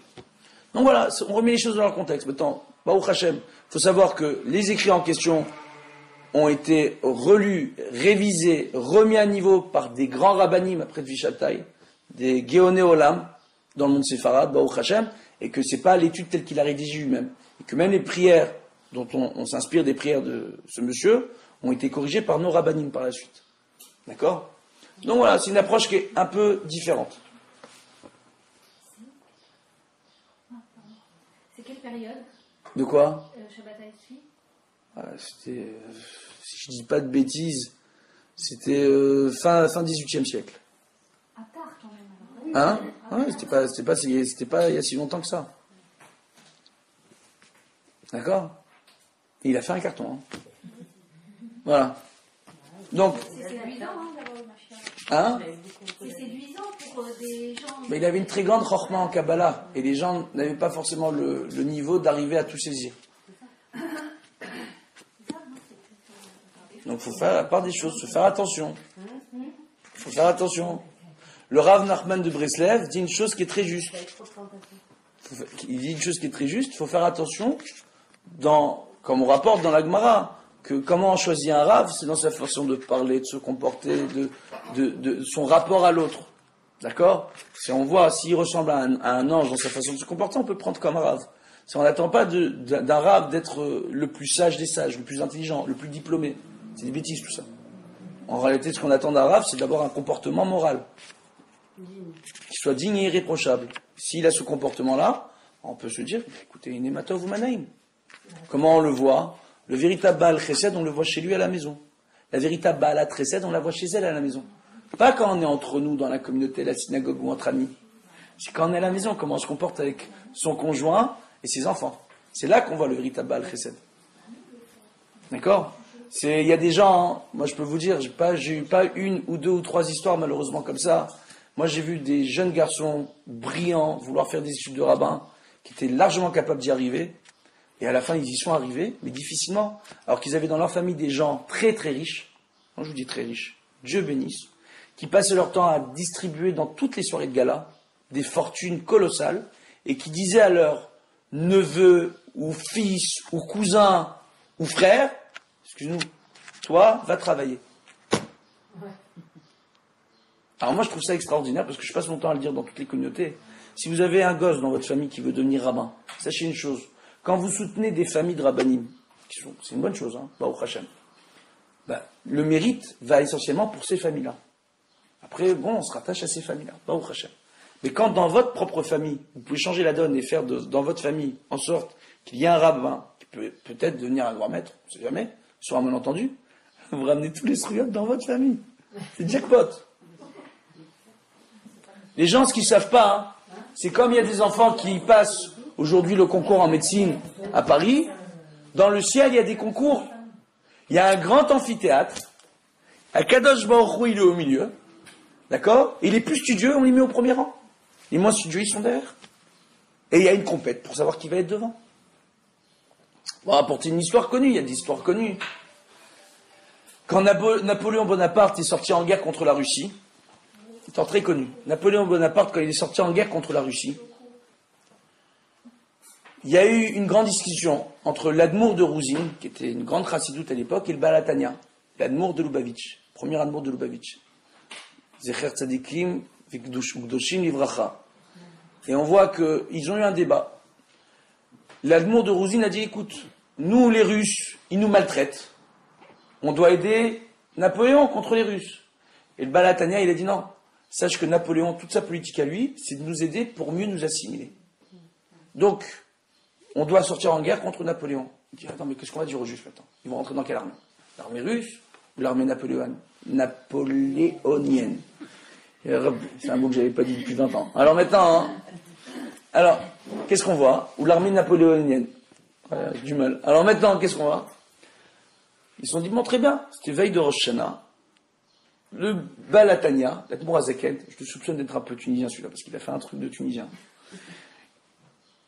Donc voilà, on remet les choses dans leur contexte. Maintenant, Baruch Hashem. Il faut savoir que les écrits en question ont été relus, révisés, remis à niveau par des grands rabbanim après de Vishaltaï, des Géoné Olam, dans le monde séfarade, Baruch Hashem, et que c'est pas l'étude telle qu'il a rédigée lui-même. Et que même les prières dont on s'inspire des prières de ce monsieur ont été corrigées par nos rabbanim par la suite. D'accord? Donc voilà, c'est une approche qui est un peu différente. C'est quelle période De quoi? Shabbat Haïti. C'était, si je dis pas de bêtises, c'était fin 18e siècle. À tard quand même alors. Hein? Ouais, c'était pas il y a si longtemps que ça. D'accord? Et il a fait un carton. Hein. Voilà. Donc. C'est séduisant d'avoir le Mashiach. Hein? C'est séduisant pour des gens. Mais il avait une très grande chorma en Kabbalah. Et les gens n'avaient pas forcément le niveau d'arriver à tout saisir. Donc il faut faire la part des choses, il faut faire attention. Il faut faire attention. Le Rav Nachman de Breslev dit une chose qui est très juste. Il dit une chose qui est très juste, il faut faire attention, comme on rapporte dans la Gemara, que comment on choisit un Rav, c'est dans sa façon de parler, de se comporter, de son rapport à l'autre. D'accord? Si on voit, s'il ressemble à un ange dans sa façon de se comporter, on peut prendre comme un Rav. Si on n'attend pas d'un Rav d'être le plus sage des sages, le plus intelligent, le plus diplômé. C'est des bêtises tout ça. En réalité, ce qu'on attend d'un Rav, c'est d'abord un comportement moral. Qu'il soit digne et irréprochable. S'il a ce comportement-là, on peut se dire, écoutez, Inematov ou Manaïm. Comment on le voit? Le véritable Baal Chesed, on le voit chez lui à la maison. La véritable Baalat Chesed, on la voit chez elle à la maison. Pas quand on est entre nous, dans la communauté, la synagogue ou entre amis. C'est quand on est à la maison, comment on se comporte avec son conjoint et ses enfants. C'est là qu'on voit le véritable Baal Chesed. D'accord? Il y a des gens, hein, moi je peux vous dire, j'ai eu pas une ou deux ou trois histoires malheureusement comme ça. Moi j'ai vu des jeunes garçons brillants vouloir faire des études de rabbin, qui étaient largement capables d'y arriver, et à la fin ils y sont arrivés, mais difficilement, alors qu'ils avaient dans leur famille des gens très très riches, moi je vous dis très riches, Dieu bénisse, qui passaient leur temps à distribuer dans toutes les soirées de gala des fortunes colossales, et qui disaient à leurs neveux ou fils ou cousins ou frères, excuse-nous, toi, va travailler. Alors moi, je trouve ça extraordinaire parce que je passe mon temps à le dire dans toutes les communautés. Si vous avez un gosse dans votre famille qui veut devenir rabbin, sachez une chose. Quand vous soutenez des familles de rabbanim, c'est une bonne chose, hein, Baruch Hashem, le mérite va essentiellement pour ces familles-là. Après, bon, on se rattache à ces familles-là, Baruch Hashem. Mais quand dans votre propre famille, vous pouvez changer la donne et faire dans votre famille en sorte qu'il y ait un rabbin qui peut peut-être devenir un grand maître, on ne sait jamais, sur un malentendu, vous ramenez tous les srouillottes dans votre famille. C'est jackpot. Les gens, ce qu'ils ne savent pas, hein, c'est comme il y a des enfants qui passent aujourd'hui le concours en médecine à Paris, dans le ciel, il y a des concours. Il y a un grand amphithéâtre, à Kadosh Baruch Hu, il est au milieu, d'accord? Et les plus studieux, on les met au premier rang. Les moins studieux, ils sont derrière. Et il y a une compète pour savoir qui va être devant. On va rapporter une histoire connue, il y a des histoires connues. Quand Napoléon Bonaparte est sorti en guerre contre la Russie, c'est très connu. Napoléon Bonaparte, quand il est sorti en guerre contre la Russie, il y a eu une grande discussion entre l'Admour de Rouzine, qui était une grande chassidoute à l'époque, et le Balatania, l'Admour de Lubavitch, premier Admour de Lubavitch. Zecher Tzadikim, Vikdoshim Livracha. Et on voit qu'ils ont eu un débat. L'Admour de Rouzine a dit, écoute, nous les Russes, ils nous maltraitent. On doit aider Napoléon contre les Russes. Et le Balatania, il a dit non. Sache que Napoléon, toute sa politique à lui, c'est de nous aider pour mieux nous assimiler. Donc, on doit sortir en guerre contre Napoléon. Il dit, attends, mais qu'est-ce qu'on va dire aux Juifs maintenant? Ils vont rentrer dans quelle armée? L'armée russe ou l'armée napoléonienne? C'est un mot que j'avais pas dit depuis 20 ans. Alors maintenant, hein, alors, qu'est-ce qu'on voit? Ou l'armée napoléonienne? Du mal. Alors maintenant, qu'est-ce qu'on voit? Ils se sont dit, bon, très bien, c'était veille de Rosh Hashanah. Le Balatania, l'Admour Azaken, je te soupçonne d'être un peu tunisien celui-là, parce qu'il a fait un truc de tunisien.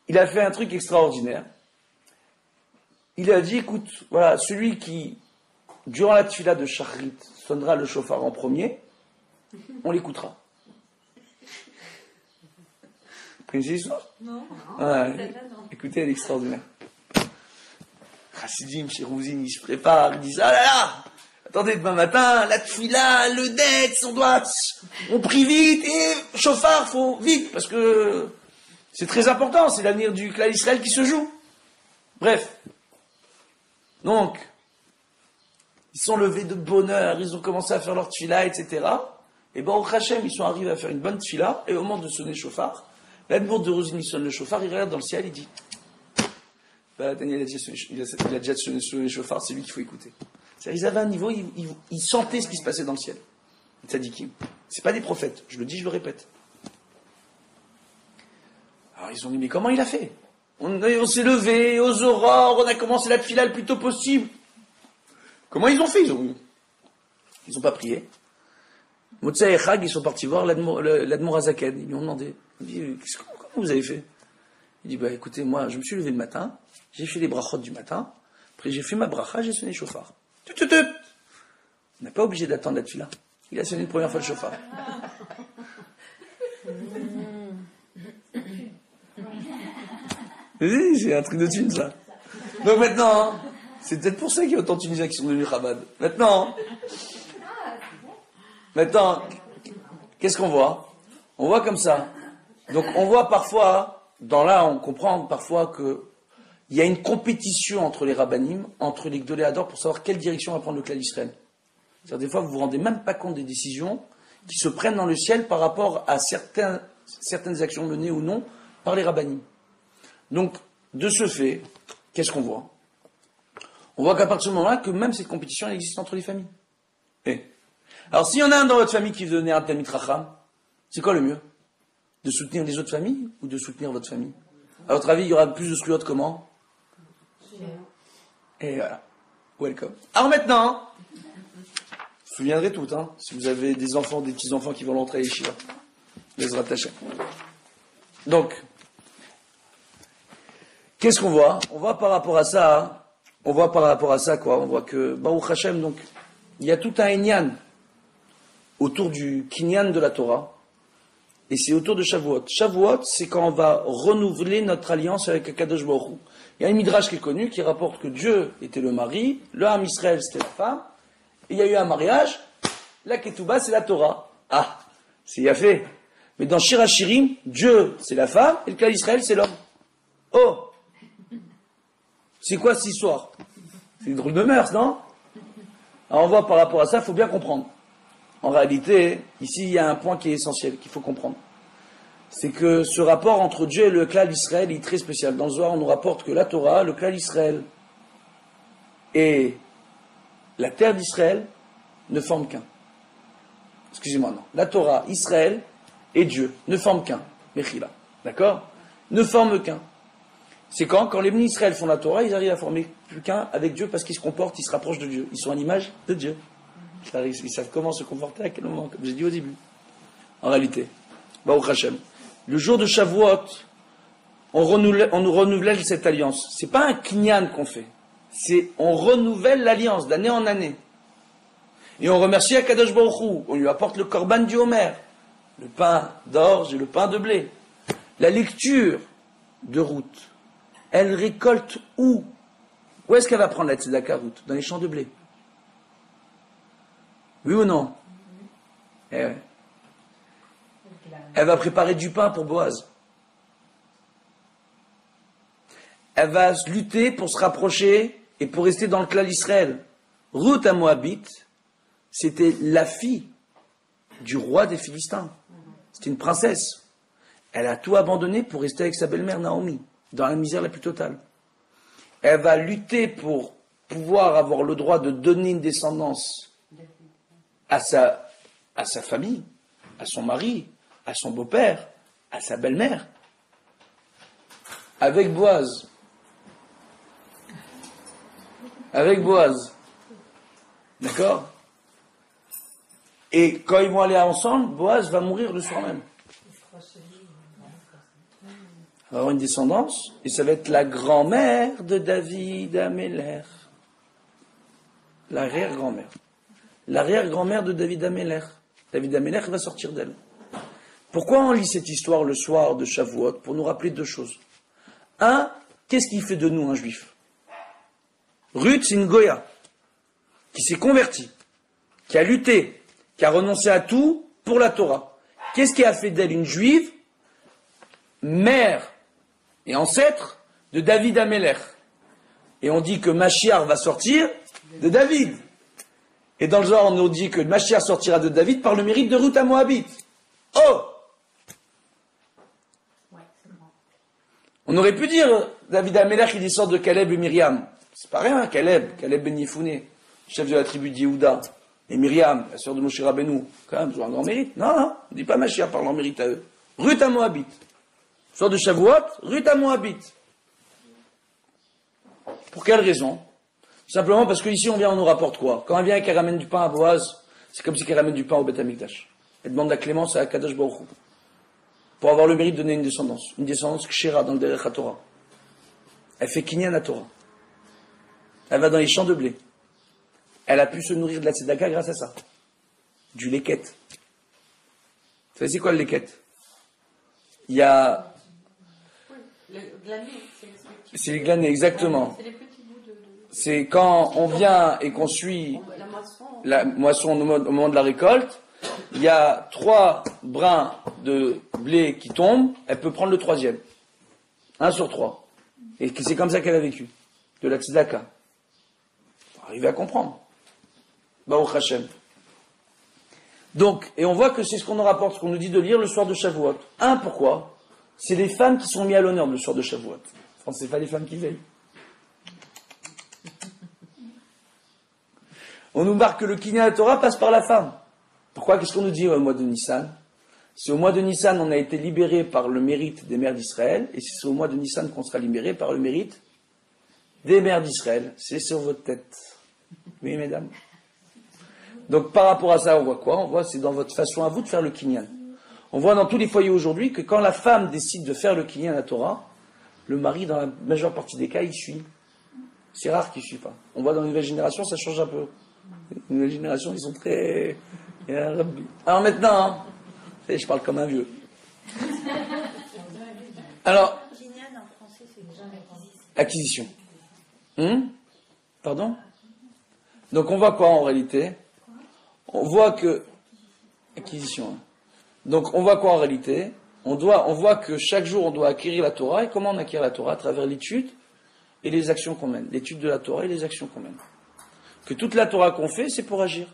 Il a fait un truc extraordinaire. Il a dit, écoute, voilà, celui qui, durant la tfila de Shachrit, sonnera le chauffard en premier, on l'écoutera. Vous connaissez l'histoire? Non. Ouais, écoutez, elle est extraordinaire. Chassidim, chez Rousine, ils se préparent, ils disent, ah là là, attendez, demain matin, la tfila, le detz, on prie vite, et chauffard, faut vite, parce que c'est très important, c'est l'avenir du clan Israël qui se joue. Bref. Donc, ils sont levés de bonne heure, ils ont commencé à faire leur tfila, etc. Et au Hachem, ils sont arrivés à faire une bonne tfila, et au moment de sonner le chauffard, l'admour de Rousine, il sonne le chauffard, il regarde dans le ciel, il dit, Daniel il a déjà sonné le chauffard, c'est lui qu'il faut écouter. C'est-à-dire, ils avaient un niveau, ils sentaient ce qui se passait dans le ciel. Les tzadikim. C'est pas des prophètes, je le dis, je le répète. Alors ils ont dit, mais comment il a fait? On s'est levé aux aurores, on a commencé la tfila le plus tôt possible. Comment ils ont fait? Ils ont pas prié. Motsa et Chag, ils sont partis voir l'Admour Azaken. Ils lui ont demandé, comment vous avez fait? Il dit, écoutez, moi, je me suis levé le matin, j'ai fait les brachot du matin, après j'ai fait ma bracha, j'ai sonné le chauffard. On n'est pas obligé d'attendre la tfila. Il a sonné une première fois le chauffard. Oui, c'est un truc de thune, ça. Donc maintenant, c'est peut-être pour ça qu'il y a autant de Tunisiens qui sont devenus Chabad. Maintenant, qu'est-ce qu'on voit? On voit comme ça. Donc on voit parfois, on comprend parfois que il y a une compétition entre les rabbanim, entre les Gdolé Hador, pour savoir quelle direction va prendre le clan d'Israël. C'est-à-dire, des fois, vous vous rendez même pas compte des décisions qui se prennent dans le ciel par rapport à certaines actions menées ou non par les rabbanim. Donc, de ce fait, qu'est-ce qu'on voit? On voit qu'à partir du moment-là, que même cette compétition, elle existe entre les familles. Alors, s'il y en a un dans votre famille qui veut devenir un Talmid Chacham, c'est quoi le mieux? De soutenir les autres familles ou de soutenir votre famille? À votre avis, il y aura plus de scruot comment? Et voilà. Welcome. Alors maintenant, vous vous souviendrez tout, si vous avez des enfants, des petits-enfants qui vont rentrer à Yeshiva. Les rattacher. Donc, qu'est-ce qu'on voit? On voit par rapport à ça, quoi? On voit que, Baruch Hashem, donc, il y a tout un Enyan autour du Kinyan de la Torah, et c'est autour de Shavuot. Shavuot, c'est quand on va renouveler notre alliance avec Akadosh Baruch Hu. Il y a un midrash qui est connu, qui rapporte que Dieu était le mari, le Ham Israël c'était la femme, et il y a eu un mariage, la Ketouba c'est la Torah. Ah, c'est yafé. Mais dans Shir HaShirim, Dieu c'est la femme, et le clan Israël c'est l'homme. Oh! C'est quoi cette histoire? C'est une drôle de mœurs, non? Alors on voit par rapport à ça, il faut bien comprendre. En réalité, ici il y a un point qui est essentiel, qu'il faut comprendre. C'est que ce rapport entre Dieu et le clan d'Israël est très spécial. Dans le Zohar, on nous rapporte que la Torah, le clan d'Israël et la terre d'Israël ne forment qu'un. Excusez-moi, non. La Torah, Israël et Dieu ne forment qu'un. Mechila. D'accord? Ne forment qu'un. C'est quand les bénis Israël font la Torah, ils arrivent à former plus qu'un avec Dieu parce qu'ils se comportent, ils se rapprochent de Dieu. Ils sont à l'image de Dieu. Ils savent comment se comporter à quel moment, comme j'ai dit au début. En réalité. Baruch Hashem. Le jour de Shavuot, on renouvelle cette alliance. C'est pas un kinyan qu'on fait. On renouvelle l'alliance d'année en année. Et on remercie Akadosh Baruch Hu. On lui apporte le korban du Homer, le pain d'orge et le pain de blé. La lecture de Ruth, elle récolte où? Où est-ce qu'elle va prendre la tzedaka, Ruth? Dans les champs de blé. Oui ou non? Eh ouais. Elle va préparer du pain pour Boaz. Elle va lutter pour se rapprocher et pour rester dans le clan d'Israël. Ruth à Moabite, c'était la fille du roi des Philistins. C'était une princesse. Elle a tout abandonné pour rester avec sa belle-mère Naomi, dans la misère la plus totale. Elle va lutter pour pouvoir avoir le droit de donner une descendance à sa famille, à son mari, à son beau-père, à sa belle-mère, avec Boaz. Avec Boaz. D'accord? Et quand ils vont aller ensemble, Boaz va mourir le soir même. Il va avoir une descendance, et ça va être la grand-mère de David Améler. L'arrière-grand-mère. L'arrière-grand-mère de David Améler. David Améler va sortir d'elle. Pourquoi on lit cette histoire le soir de Shavuot? Pour nous rappeler deux choses. Un, qu'est-ce qui fait de nous un juif? Ruth, c'est une Goya, qui s'est convertie, qui a lutté, qui a renoncé à tout pour la Torah. Qu'est-ce qui a fait d'elle une juive, mère et ancêtre de David Amelech? Et on dit que Mashiach va sortir de David. Et dans le genre, on nous dit que Mashiach sortira de David par le mérite de Ruth à Moabite. Oh! On aurait pu dire, David Amelech, il sort de Caleb et Myriam. C'est pas rien, Caleb Ben Yefouné, chef de la tribu d'Yehuda. Et Myriam, la sœur de Moshe Rabbeinu, quand même, ils ont un grand mérite. Non, on ne dit pas Mashiach par leur mérite à eux. Ruth à Moabite. Sort de Shavuot, Ruth à Moabite. Pour quelle raison? Simplement parce qu'ici, on nous rapporte quoi? Quand elle vient et qu'elle ramène du pain à Boaz, c'est comme si elle ramène du pain au Beth Amikdash. Elle demande la clémence à Akadosh Baruch Hu, pour avoir le mérite de donner une descendance kshera dans le Derech HaTorah. Elle fait kinyan à Torah. Elle va dans les champs de blé. Elle a pu se nourrir de la tzedaka grâce à ça. Du leket. Vous savez c'est quoi le leket? Il y a... C'est les glanés, exactement. C'est les petits bouts de... C'est quand on vient et qu'on suit la moisson au moment de la récolte, il y a 3 brins de blé qui tombent, elle peut prendre le 3e. 1 sur 3. Et c'est comme ça qu'elle a vécu. De la tzedaka. Faut arriver à comprendre. Baruch Hashem. Donc, et on voit que c'est ce qu'on nous rapporte, ce qu'on nous dit de lire le soir de Shavuot. Pourquoi? C'est les femmes qui sont mises à l'honneur le soir de Shavuot. Enfin, c'est pas les femmes qui veillent. On nous marque que le kinyan à Torah passe par la femme. Pourquoi? Qu'est-ce qu'on nous dit au mois de Nissan? C'est au mois de Nissan on a été libéré par le mérite des mères d'Israël, et c'est au mois de Nissan qu'on sera libéré par le mérite des mères d'Israël. C'est sur votre tête. Oui, mesdames. Donc par rapport à ça, on voit quoi? On voit c'est dans votre façon à vous de faire le kinyan. On voit dans tous les foyers aujourd'hui que quand la femme décide de faire le kinyan à Torah, le mari, dans la majeure partie des cas, il suit. C'est rare qu'il ne suit pas. On voit dans la nouvelle génération, ça change un peu. Les nouvelles générations, ils sont très... Alors maintenant, je parle comme un vieux. Alors, acquisition. Pardon? Donc on voit quoi en réalité? On voit que... Acquisition. Donc on voit quoi en réalité? On voit que chaque jour on doit acquérir la Torah. Et comment on acquiert la Torah? À travers l'étude et les actions qu'on mène. L'étude de la Torah et les actions qu'on mène. Que toute la Torah qu'on fait, c'est pour agir.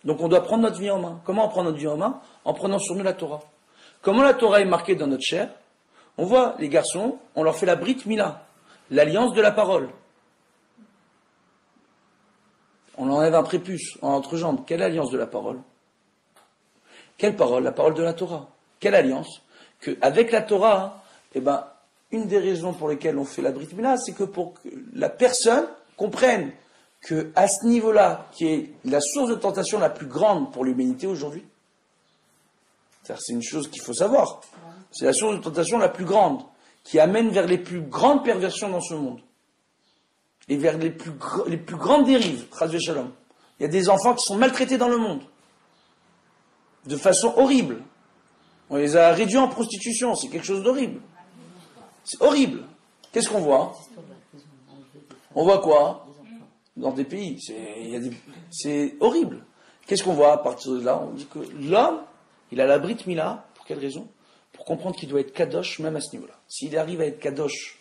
Donc on doit prendre notre vie en main. Comment on prend notre vie en main? En prenant sur nous la Torah. Comment la Torah est marquée dans notre chair? On voit les garçons, on leur fait la Brit Mila, l'alliance de la parole. On enlève un prépuce en entrejambe. Quelle alliance de la parole? Quelle parole? La parole de la Torah. Quelle alliance? Qu'avec la Torah, une des raisons pour lesquelles on fait la Brit Mila, c'est que pour que la personne comprenne que à ce niveau-là, qui est la source de tentation la plus grande pour l'humanité aujourd'hui, c'est une chose qu'il faut savoir, c'est la source de tentation la plus grande, qui amène vers les plus grandes perversions dans ce monde, et vers les plus grandes dérives, Chas Shalom. Il y a des enfants qui sont maltraités dans le monde, de façon horrible. On les a réduits en prostitution, c'est quelque chose d'horrible. C'est horrible. Qu'est-ce qu'on voit? On voit quoi? Dans des pays, c'est horrible. Qu'est-ce qu'on voit à partir de là? On dit que l'homme, il a la Brit Mila, pour quelle raison? Pour comprendre qu'il doit être kadosh même à ce niveau-là. S'il arrive à être kadosh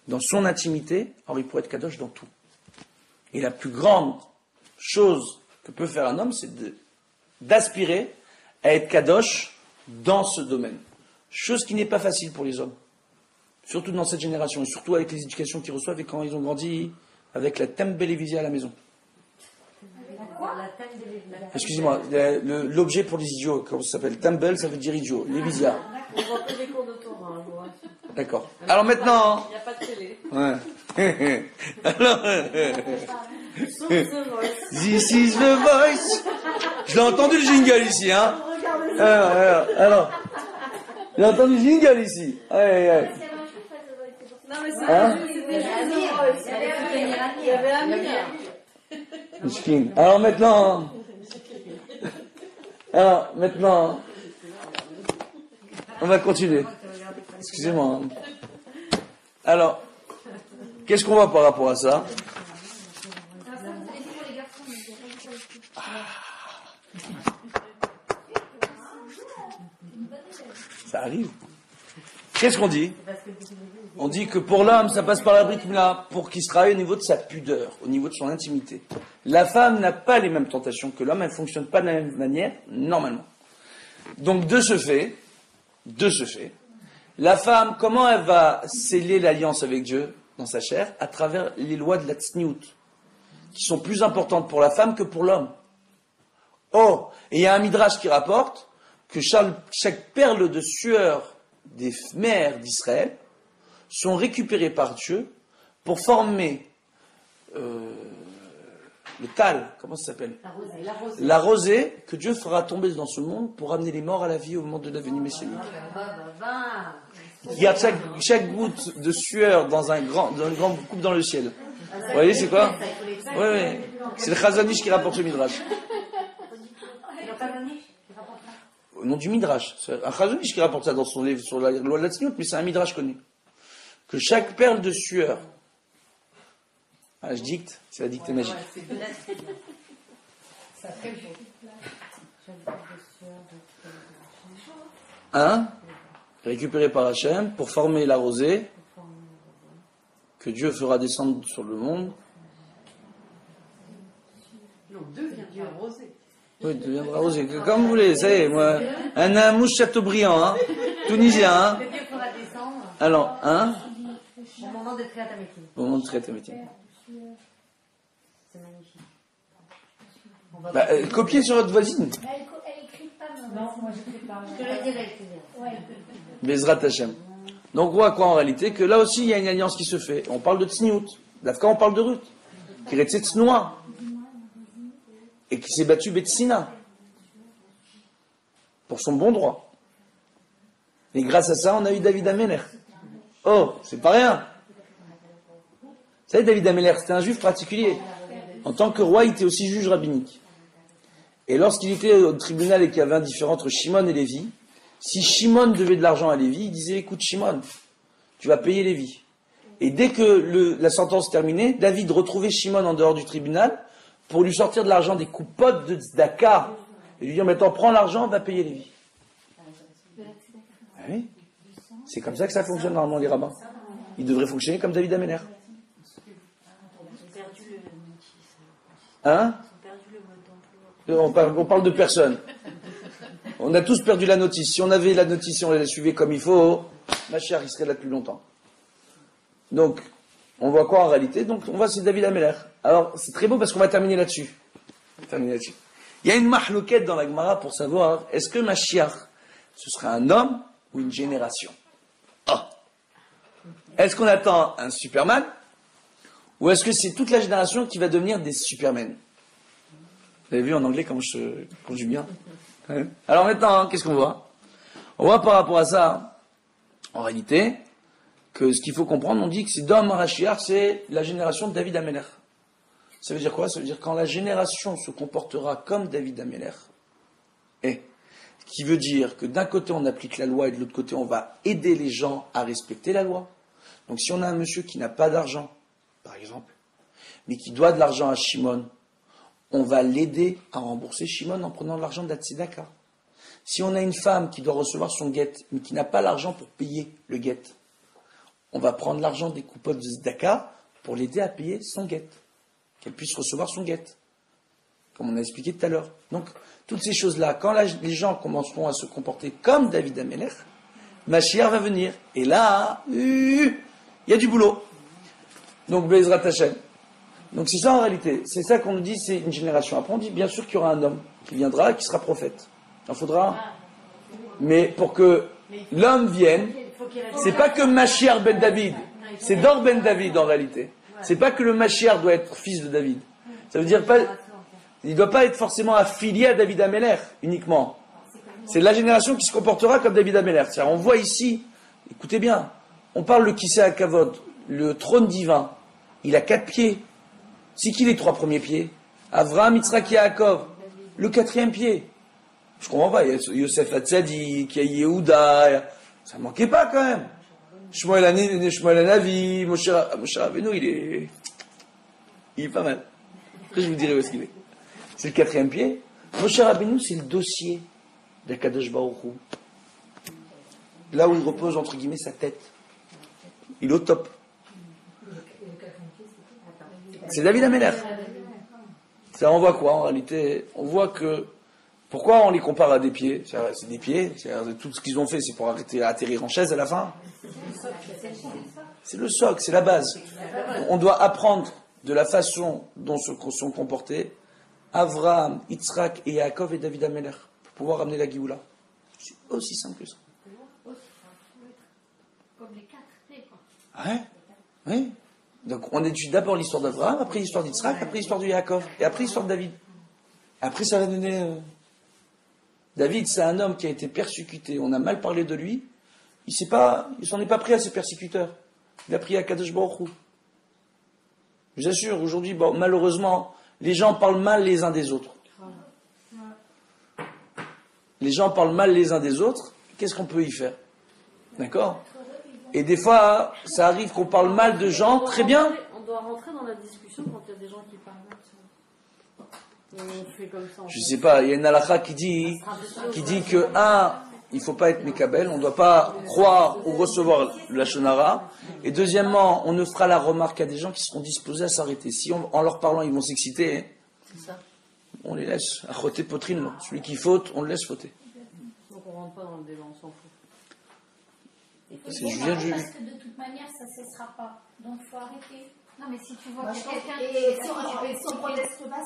dans son intimité, alors il pourrait être kadosh dans tout. Et la plus grande chose que peut faire un homme, c'est d'aspirer à être kadosh dans ce domaine. Chose qui n'est pas facile pour les hommes. Surtout dans cette génération, et surtout avec les éducations qu'ils reçoivent et quand ils ont grandi avec la Tembelevisia à la maison. Excusez-moi, l'objet pour les idiots, comment ça s'appelle? Tembel, ça veut dire idiot. Lévisia. On voit que des cours de Torah, je vois. D'accord. Alors maintenant... Il n'y a pas de télé. Ouais. Alors... Sauf The Voice. This is the voice. Je l'ai entendu le jingle ici, hein. Alors. J'ai entendu le jingle ici. Ouais. Non, mais c'est Hein? c'était juste The Voice. Il y avait Amir. Mishkin. Alors maintenant, on va continuer. Excusez-moi. Alors, qu'est-ce qu'on voit par rapport à ça? Ça arrive. Qu'est-ce qu'on dit? On dit que pour l'homme, ça passe par la Brit Mila, pour qu'il se travaille au niveau de sa pudeur, au niveau de son intimité. La femme n'a pas les mêmes tentations que l'homme, elle ne fonctionne pas de la même manière, normalement. Donc, de ce fait, la femme, comment elle va sceller l'alliance avec Dieu dans sa chair? À travers les lois de la tsniout, qui sont plus importantes pour la femme que pour l'homme. Oh, et il y a un midrash qui rapporte que chaque perle de sueur des mères d'Israël sont récupérées par Dieu pour former le tal, comment ça s'appelle? La rosée que Dieu fera tomber dans ce monde pour amener les morts à la vie au moment de la venue messianique. Il y a chaque goutte de sueur dans un grand coupe dans le ciel. Vous voyez, c'est quoi? Oui. C'est le Chazanish qui rapporte le midrash. Au nom du midrash. C'est un Chazanish qui rapporte ça dans son livre sur la loi de la Tzniut, mais c'est un midrash connu. Que chaque perle de sueur, je dicte, c'est la dictée magique. Récupéré par Hachem pour former la rosée que Dieu fera descendre sur le monde. Non, deviendra rosée. Oui, deviendra rosée. Comme vous voulez, ça y est, moi. Un amouche Chateaubriand, tunisien, Dieu fera descendre. Alors, Au moment de Triat Hametim. Au moment de Triat Hametim. C'est magnifique. Copiez sur votre voisine. Elle écrit pas, non, moi j'écris pas. Je te le dirai. Ouais. Bezrat Hashem. Donc on voit quoi en réalité? Que là aussi il y a une alliance qui se fait. On parle de Tzniout. D'Afka on parle de Ruth. Qui est Tznoa. Et qui s'est battue Betsina. Pour son bon droit. Et grâce à ça on a eu David Améler. Oh, c'est pas rien. Vous savez, David Améler, c'était un juif particulier. En tant que roi, il était aussi juge rabbinique. Et lorsqu'il était au tribunal et qu'il y avait un différend entre Shimon et Lévi, si Shimon devait de l'argent à Lévi, il disait, écoute Shimon, tu vas payer Lévi. Et dès que la sentence terminait, David retrouvait Shimon en dehors du tribunal pour lui sortir de l'argent des coupottes de Tzedaka et lui dire, maintenant prends l'argent, va payer Lévi. Ah oui. C'est comme ça que ça fonctionne normalement les rabbins. Ils devraient fonctionner comme David Améler. On parle de personne. On a tous perdu la notice. Si on avait la notice, si on la suivait comme il faut, ma chère, il serait là depuis longtemps. Donc, on voit quoi en réalité? Donc, on voit c'est David Améler. Alors, c'est très beau parce qu'on va terminer là-dessus. Il y a une mahlouquette dans la Gemara pour savoir, est-ce que Mashiach, ce sera un homme ou une génération? Est-ce qu'on attend un Superman? Ou est-ce que c'est toute la génération qui va devenir des Supermen? Vous avez vu en anglais comment je conjugue bien? Alors maintenant, qu'est-ce qu'on voit? On voit par rapport à ça, en réalité, que ce qu'il faut comprendre, on dit que c'est Dom Arachiar, c'est la génération de David Améler. Ça veut dire quoi? Ça veut dire quand la génération se comportera comme David Améler, et qui veut dire que d'un côté on applique la loi et de l'autre côté on va aider les gens à respecter la loi. Donc si on a un monsieur qui n'a pas d'argent, par exemple, mais qui doit de l'argent à Shimon, on va l'aider à rembourser Shimon en prenant de l'argent de la tzedaka. Si on a une femme qui doit recevoir son guet, mais qui n'a pas l'argent pour payer le guet, on va prendre l'argent des coupottes de tzedaka pour l'aider à payer son guet, qu'elle puisse recevoir son guet, comme on a expliqué tout à l'heure. Donc, toutes ces choses-là, quand les gens commenceront à se comporter comme David Améler, Mashiach va venir. Et là, il y a du boulot. Donc, Bezrat Hashem. Donc, c'est ça en réalité. C'est ça qu'on nous dit, c'est une génération. Après, on dit, bien sûr qu'il y aura un homme qui viendra et qui sera prophète. Il en faudra. Mais pour que l'homme vienne, c'est pas que Mashiach ben David. C'est Dor ben David en réalité. C'est pas que le Mashiach doit être fils de David. Ça veut dire pas, il ne doit pas être forcément affilié à David Améler uniquement. C'est la génération qui se comportera comme David Améler. C'est-à-dire, on voit ici, écoutez bien, on parle le Kisei HaKavod, le trône divin. Il a 4 pieds. C'est qui les 3 premiers pieds? Avraham, Yitzhak, Yaakov. Le 4e pied. Je comprends pas. Il y a Yosef Hatzadik, il y a Yehuda. Ça manquait pas quand même. Shmuel Hanavi, Moshe Rabbeinu, il est pas mal. Après, je vous dirai où est-ce qu'il est. C'est le 4e pied. Moshe Rabbeinu, c'est le dossier d'Akadosh Baruch Hu. là où il repose, entre guillemets, sa tête. Il est au top. C'est David Améler. Ça renvoie quoi en réalité? On voit que... Pourquoi on les compare à des pieds? C'est des pieds. Tout ce qu'ils ont fait, c'est pour atterrir en chaise à la fin. C'est le socle, c'est la base. On doit apprendre de la façon dont se sont comportés Avraham, Yitzhak et Yaakov et David Améler pour pouvoir amener la Géoula. C'est aussi simple que ça. Comme les 4 T, quoi. Ouais. Oui. Donc on étudie d'abord l'histoire d'Avraham, après l'histoire d'Yitzhak, après l'histoire de Yaakov, et après l'histoire de David. Après ça va donner... David, c'est un homme qui a été persécuté, on a mal parlé de lui, il s'en est pas pris à ses persécuteurs. Il a pris à Kadosh Baruch Hu. Je vous assure, aujourd'hui, bon, malheureusement, les gens parlent mal les uns des autres. Les gens parlent mal les uns des autres, qu'est-ce qu'on peut y faire? D'accord? Et des fois, ça arrive qu'on parle mal de gens, très bien. On doit rentrer dans la discussion quand il y a des gens qui parlent mal. On fait comme ça. Je sais pas, il y a une halakha qui dit que, il faut pas être mékabel, on ne doit pas croire ou recevoir la shonara. Et deuxièmement, on ne fera la remarque à des gens qui seront disposés à s'arrêter. Si en leur parlant, ils vont s'exciter, on les laisse. À côté potrine, celui qui faute, on le laisse fauter. Donc on rentre pas dans le débat, on s'en fout. C'est Julien Jules. Parce que de toute manière, ça ne cessera pas. Donc il faut arrêter. Non, mais si tu vois Moi, que je pense- quelqu'un... et si on ne proteste pas,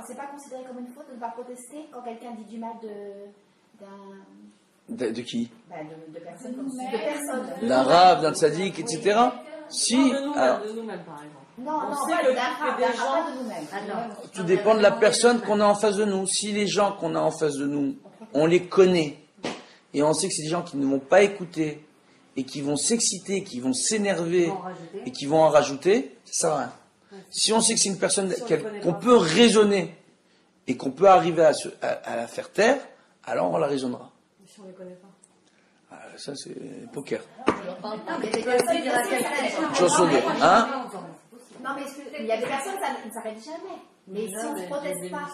c'est pas considéré comme une faute de ne pas protester quand quelqu'un dit du mal De qui? de personnes comme ça. De personnes. D'un rave, d'un tzaddik, etc. Si, alors, De nous-mêmes, par exemple. Non, On sait pas que d'un rap, des gens- pas de nous-mêmes. tout dépend de la personne qu'on a en face de nous. Si les gens qu'on a en face de nous, on les connaît, et on sait que c'est des gens qui ne vont pas écouter, et qui vont s'exciter, qui vont s'énerver, et qui vont en rajouter, ça sert à rien. Si on sait que c'est une personne qu'on peut raisonner, et qu'on peut arriver à la faire taire, alors on la raisonnera. Si on les connaît pas. Ça, c'est poker. Non, mais il y a des personnes qui Chanson de, hein? Non, mais il y a des personnes, ça ne s'arrête jamais. Mais si on ne proteste pas.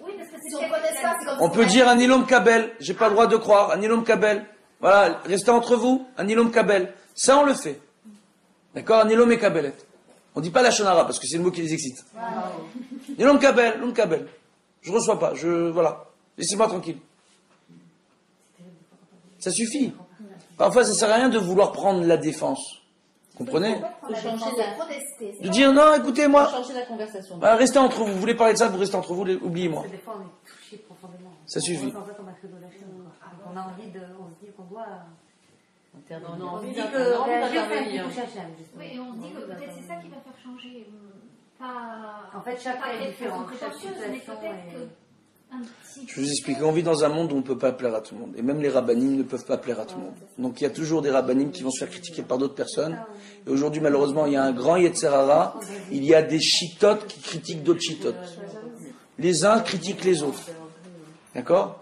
Oui, parce que si on ne proteste pas, c'est comme On peut dire un Ilom Kabel, j'ai pas le droit de croire, un Ilom Kabel. Voilà, restez entre vous, un Ilom Kabel. Ça, on le fait. D'accord? Un Ilom et Kabelet. On dit pas la Shonara, parce que c'est le mot qui les excite. Ilom Kabel, Ilom Kabel. Je reçois pas, voilà. Laissez-moi tranquille. Ça suffit. Parfois, ça sert à rien de vouloir prendre la défense. Comprenez? De dire non, écoutez-moi. Changer la conversation. Voilà, restez entre vous. Vous voulez parler de ça, vous restez entre vous, oubliez-moi. Des fois, on est touché profondément. Ça suffit. En fait, on a que de la chaîne. On a envie on se dit qu'on doit. On a On envie se dit que d'intervenir. réagir, c'est un touche à Hachem, justement. Oui, et on se dit que peut-être c'est ça qui va faire changer. Pas... En fait, chacun pas est être différent, chaque prétentieuse, mais situation peut-être est- qu'un petit... Je vous explique, on vit dans un monde où on ne peut pas plaire à tout le monde. Et même les rabbinim ne peuvent pas plaire à tout le monde. Donc il y a toujours des rabbinim qui vont se faire critiquer par d'autres personnes. Et aujourd'hui, malheureusement, il y a un grand Yetzer Hara. Il y a des chitotes qui critiquent d'autres chitotes. Les uns critiquent les autres. D'accord?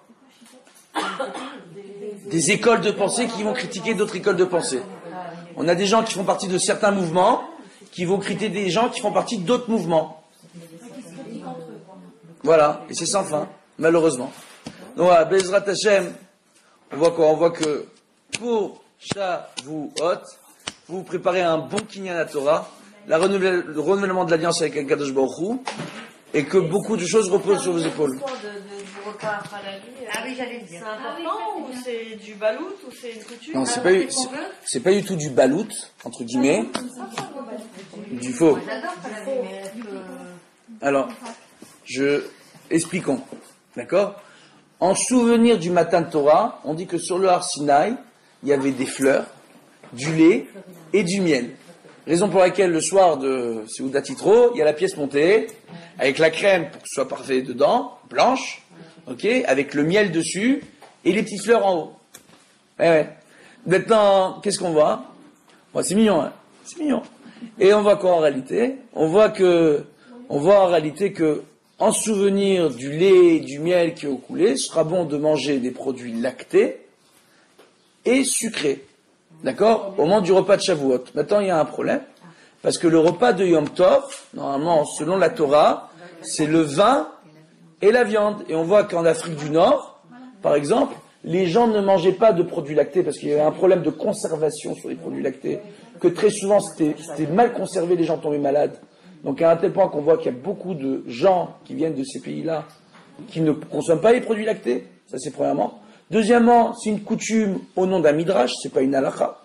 Des écoles de pensée qui vont critiquer d'autres écoles de pensée. On a des gens qui font partie de certains mouvements qui vont critiquer des gens qui font partie d'autres mouvements. Voilà, et c'est sans fin, malheureusement. Donc voilà, Bezrat Hashem, on voit quoi? On voit que pour Shavuot, vous préparez un bon Kinyan Torah, le renouvellement de l'alliance avec Akadosh Baruch Hu, et que beaucoup de choses reposent sur vos épaules. L'histoire du repas halali, Ah oui, j'allais le dire. c'est important ou c'est du balout ou c'est une coutume? Non, c'est pas du tout du balout, entre guillemets, du faux. J'adore Halali, mais est-ce que. Alors, expliquons, d'accord? En souvenir du matin de Torah, on dit que sur le Har Sinaï, il y avait des fleurs, du lait et du miel. Raison pour laquelle le soir de Seudat Yitro, il y a la pièce montée, avec la crème pour que ce soit parfait dedans, blanche, ok, avec le miel dessus, et les petites fleurs en haut. Ouais. Maintenant, qu'est-ce qu'on voit? Bon, c'est mignon, hein? C'est mignon. Et on voit quoi en réalité? On voit en réalité que, en souvenir du lait et du miel qui ont coulé, ce sera bon de manger des produits lactés et sucrés. D'accord? Au moment du repas de Shavuot. Maintenant, il y a un problème. Parce que le repas de Yom Tov, normalement, selon la Torah, c'est le vin et la viande. Et on voit qu'en Afrique du Nord, par exemple, les gens ne mangeaient pas de produits lactés parce qu'il y avait un problème de conservation sur les produits lactés, que très souvent c'était mal conservé, les gens tombaient malades. Donc à un tel point qu'on voit qu'il y a beaucoup de gens qui viennent de ces pays-là qui ne consomment pas les produits lactés, ça c'est premièrement. Deuxièmement, c'est une coutume au nom d'un midrash, c'est pas une halakha,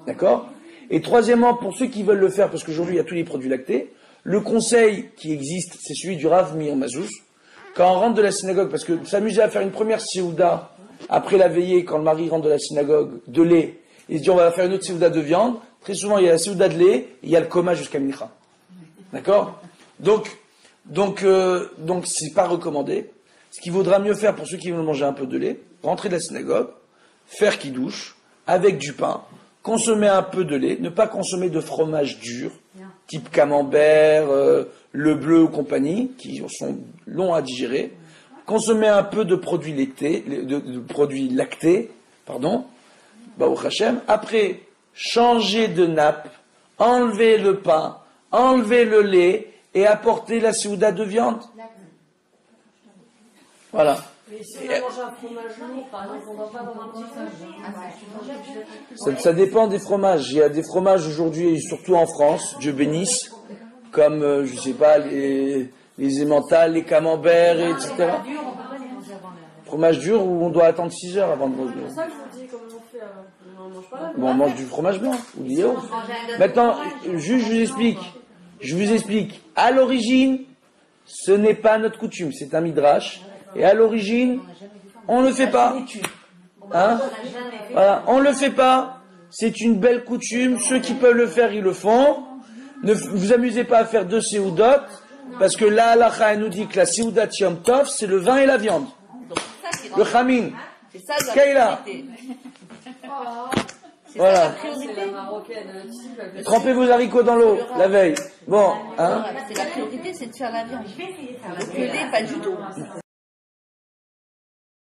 d'accord? Et troisièmement, pour ceux qui veulent le faire, parce qu'aujourd'hui il y a tous les produits lactés, le conseil qui existe, c'est celui du Rav Meir Mazouz. Quand on rentre de la synagogue, parce que s'amuser à faire une première séouda après la veillée, quand le mari rentre de la synagogue, de lait, il se dit on va faire une autre séouda de viande. Très souvent il y a la séouda de lait, et il y a le coma jusqu'à mincha. D'accord? Donc c'est pas recommandé. Ce qu'il vaudra mieux faire pour ceux qui veulent manger un peu de lait, rentrer de la synagogue, faire kidouche, avec du pain, consommer un peu de lait, ne pas consommer de fromage dur, type camembert, le bleu ou compagnie, qui sont longs à digérer, consommer un peu de produits lactés, Baruch Hashem, après, changer de nappe, enlever le pain, enlever le lait, et apporter la séouda de viande. Voilà. Mais si on a mangé un fromage lourd, par exemple, on ne va pas dans un petit Ça dépend des fromages. Il y a des fromages aujourd'hui, surtout en France, Dieu bénisse, comme, je sais pas, les emmental, les camemberts, etc. Fromage dur où on doit attendre 6 heures avant de manger. C'est ça que je vous dis, comment on fait on mange pas là. Bon, on mange du fromage blanc ou du yaourt. Maintenant, juste je vous explique. À l'origine, ce n'est pas notre coutume, c'est un midrash. Et à l'origine, on ne le fait pas. Hein? Voilà, on ne le fait pas. C'est une belle coutume. Ceux qui peuvent le faire, ils le font. Ne vous amusez pas à faire 2 séoudot, parce que la halakha nous dit que la séoudat yom tov, c'est le vin et la viande. Le chamin. C'est ça la Kaila. Voilà. C'est la marocaine. Trempez vos haricots dans l'eau la veille. Bon, hein? C'est la priorité, c'est de faire la viande. Le lait, pas du tout.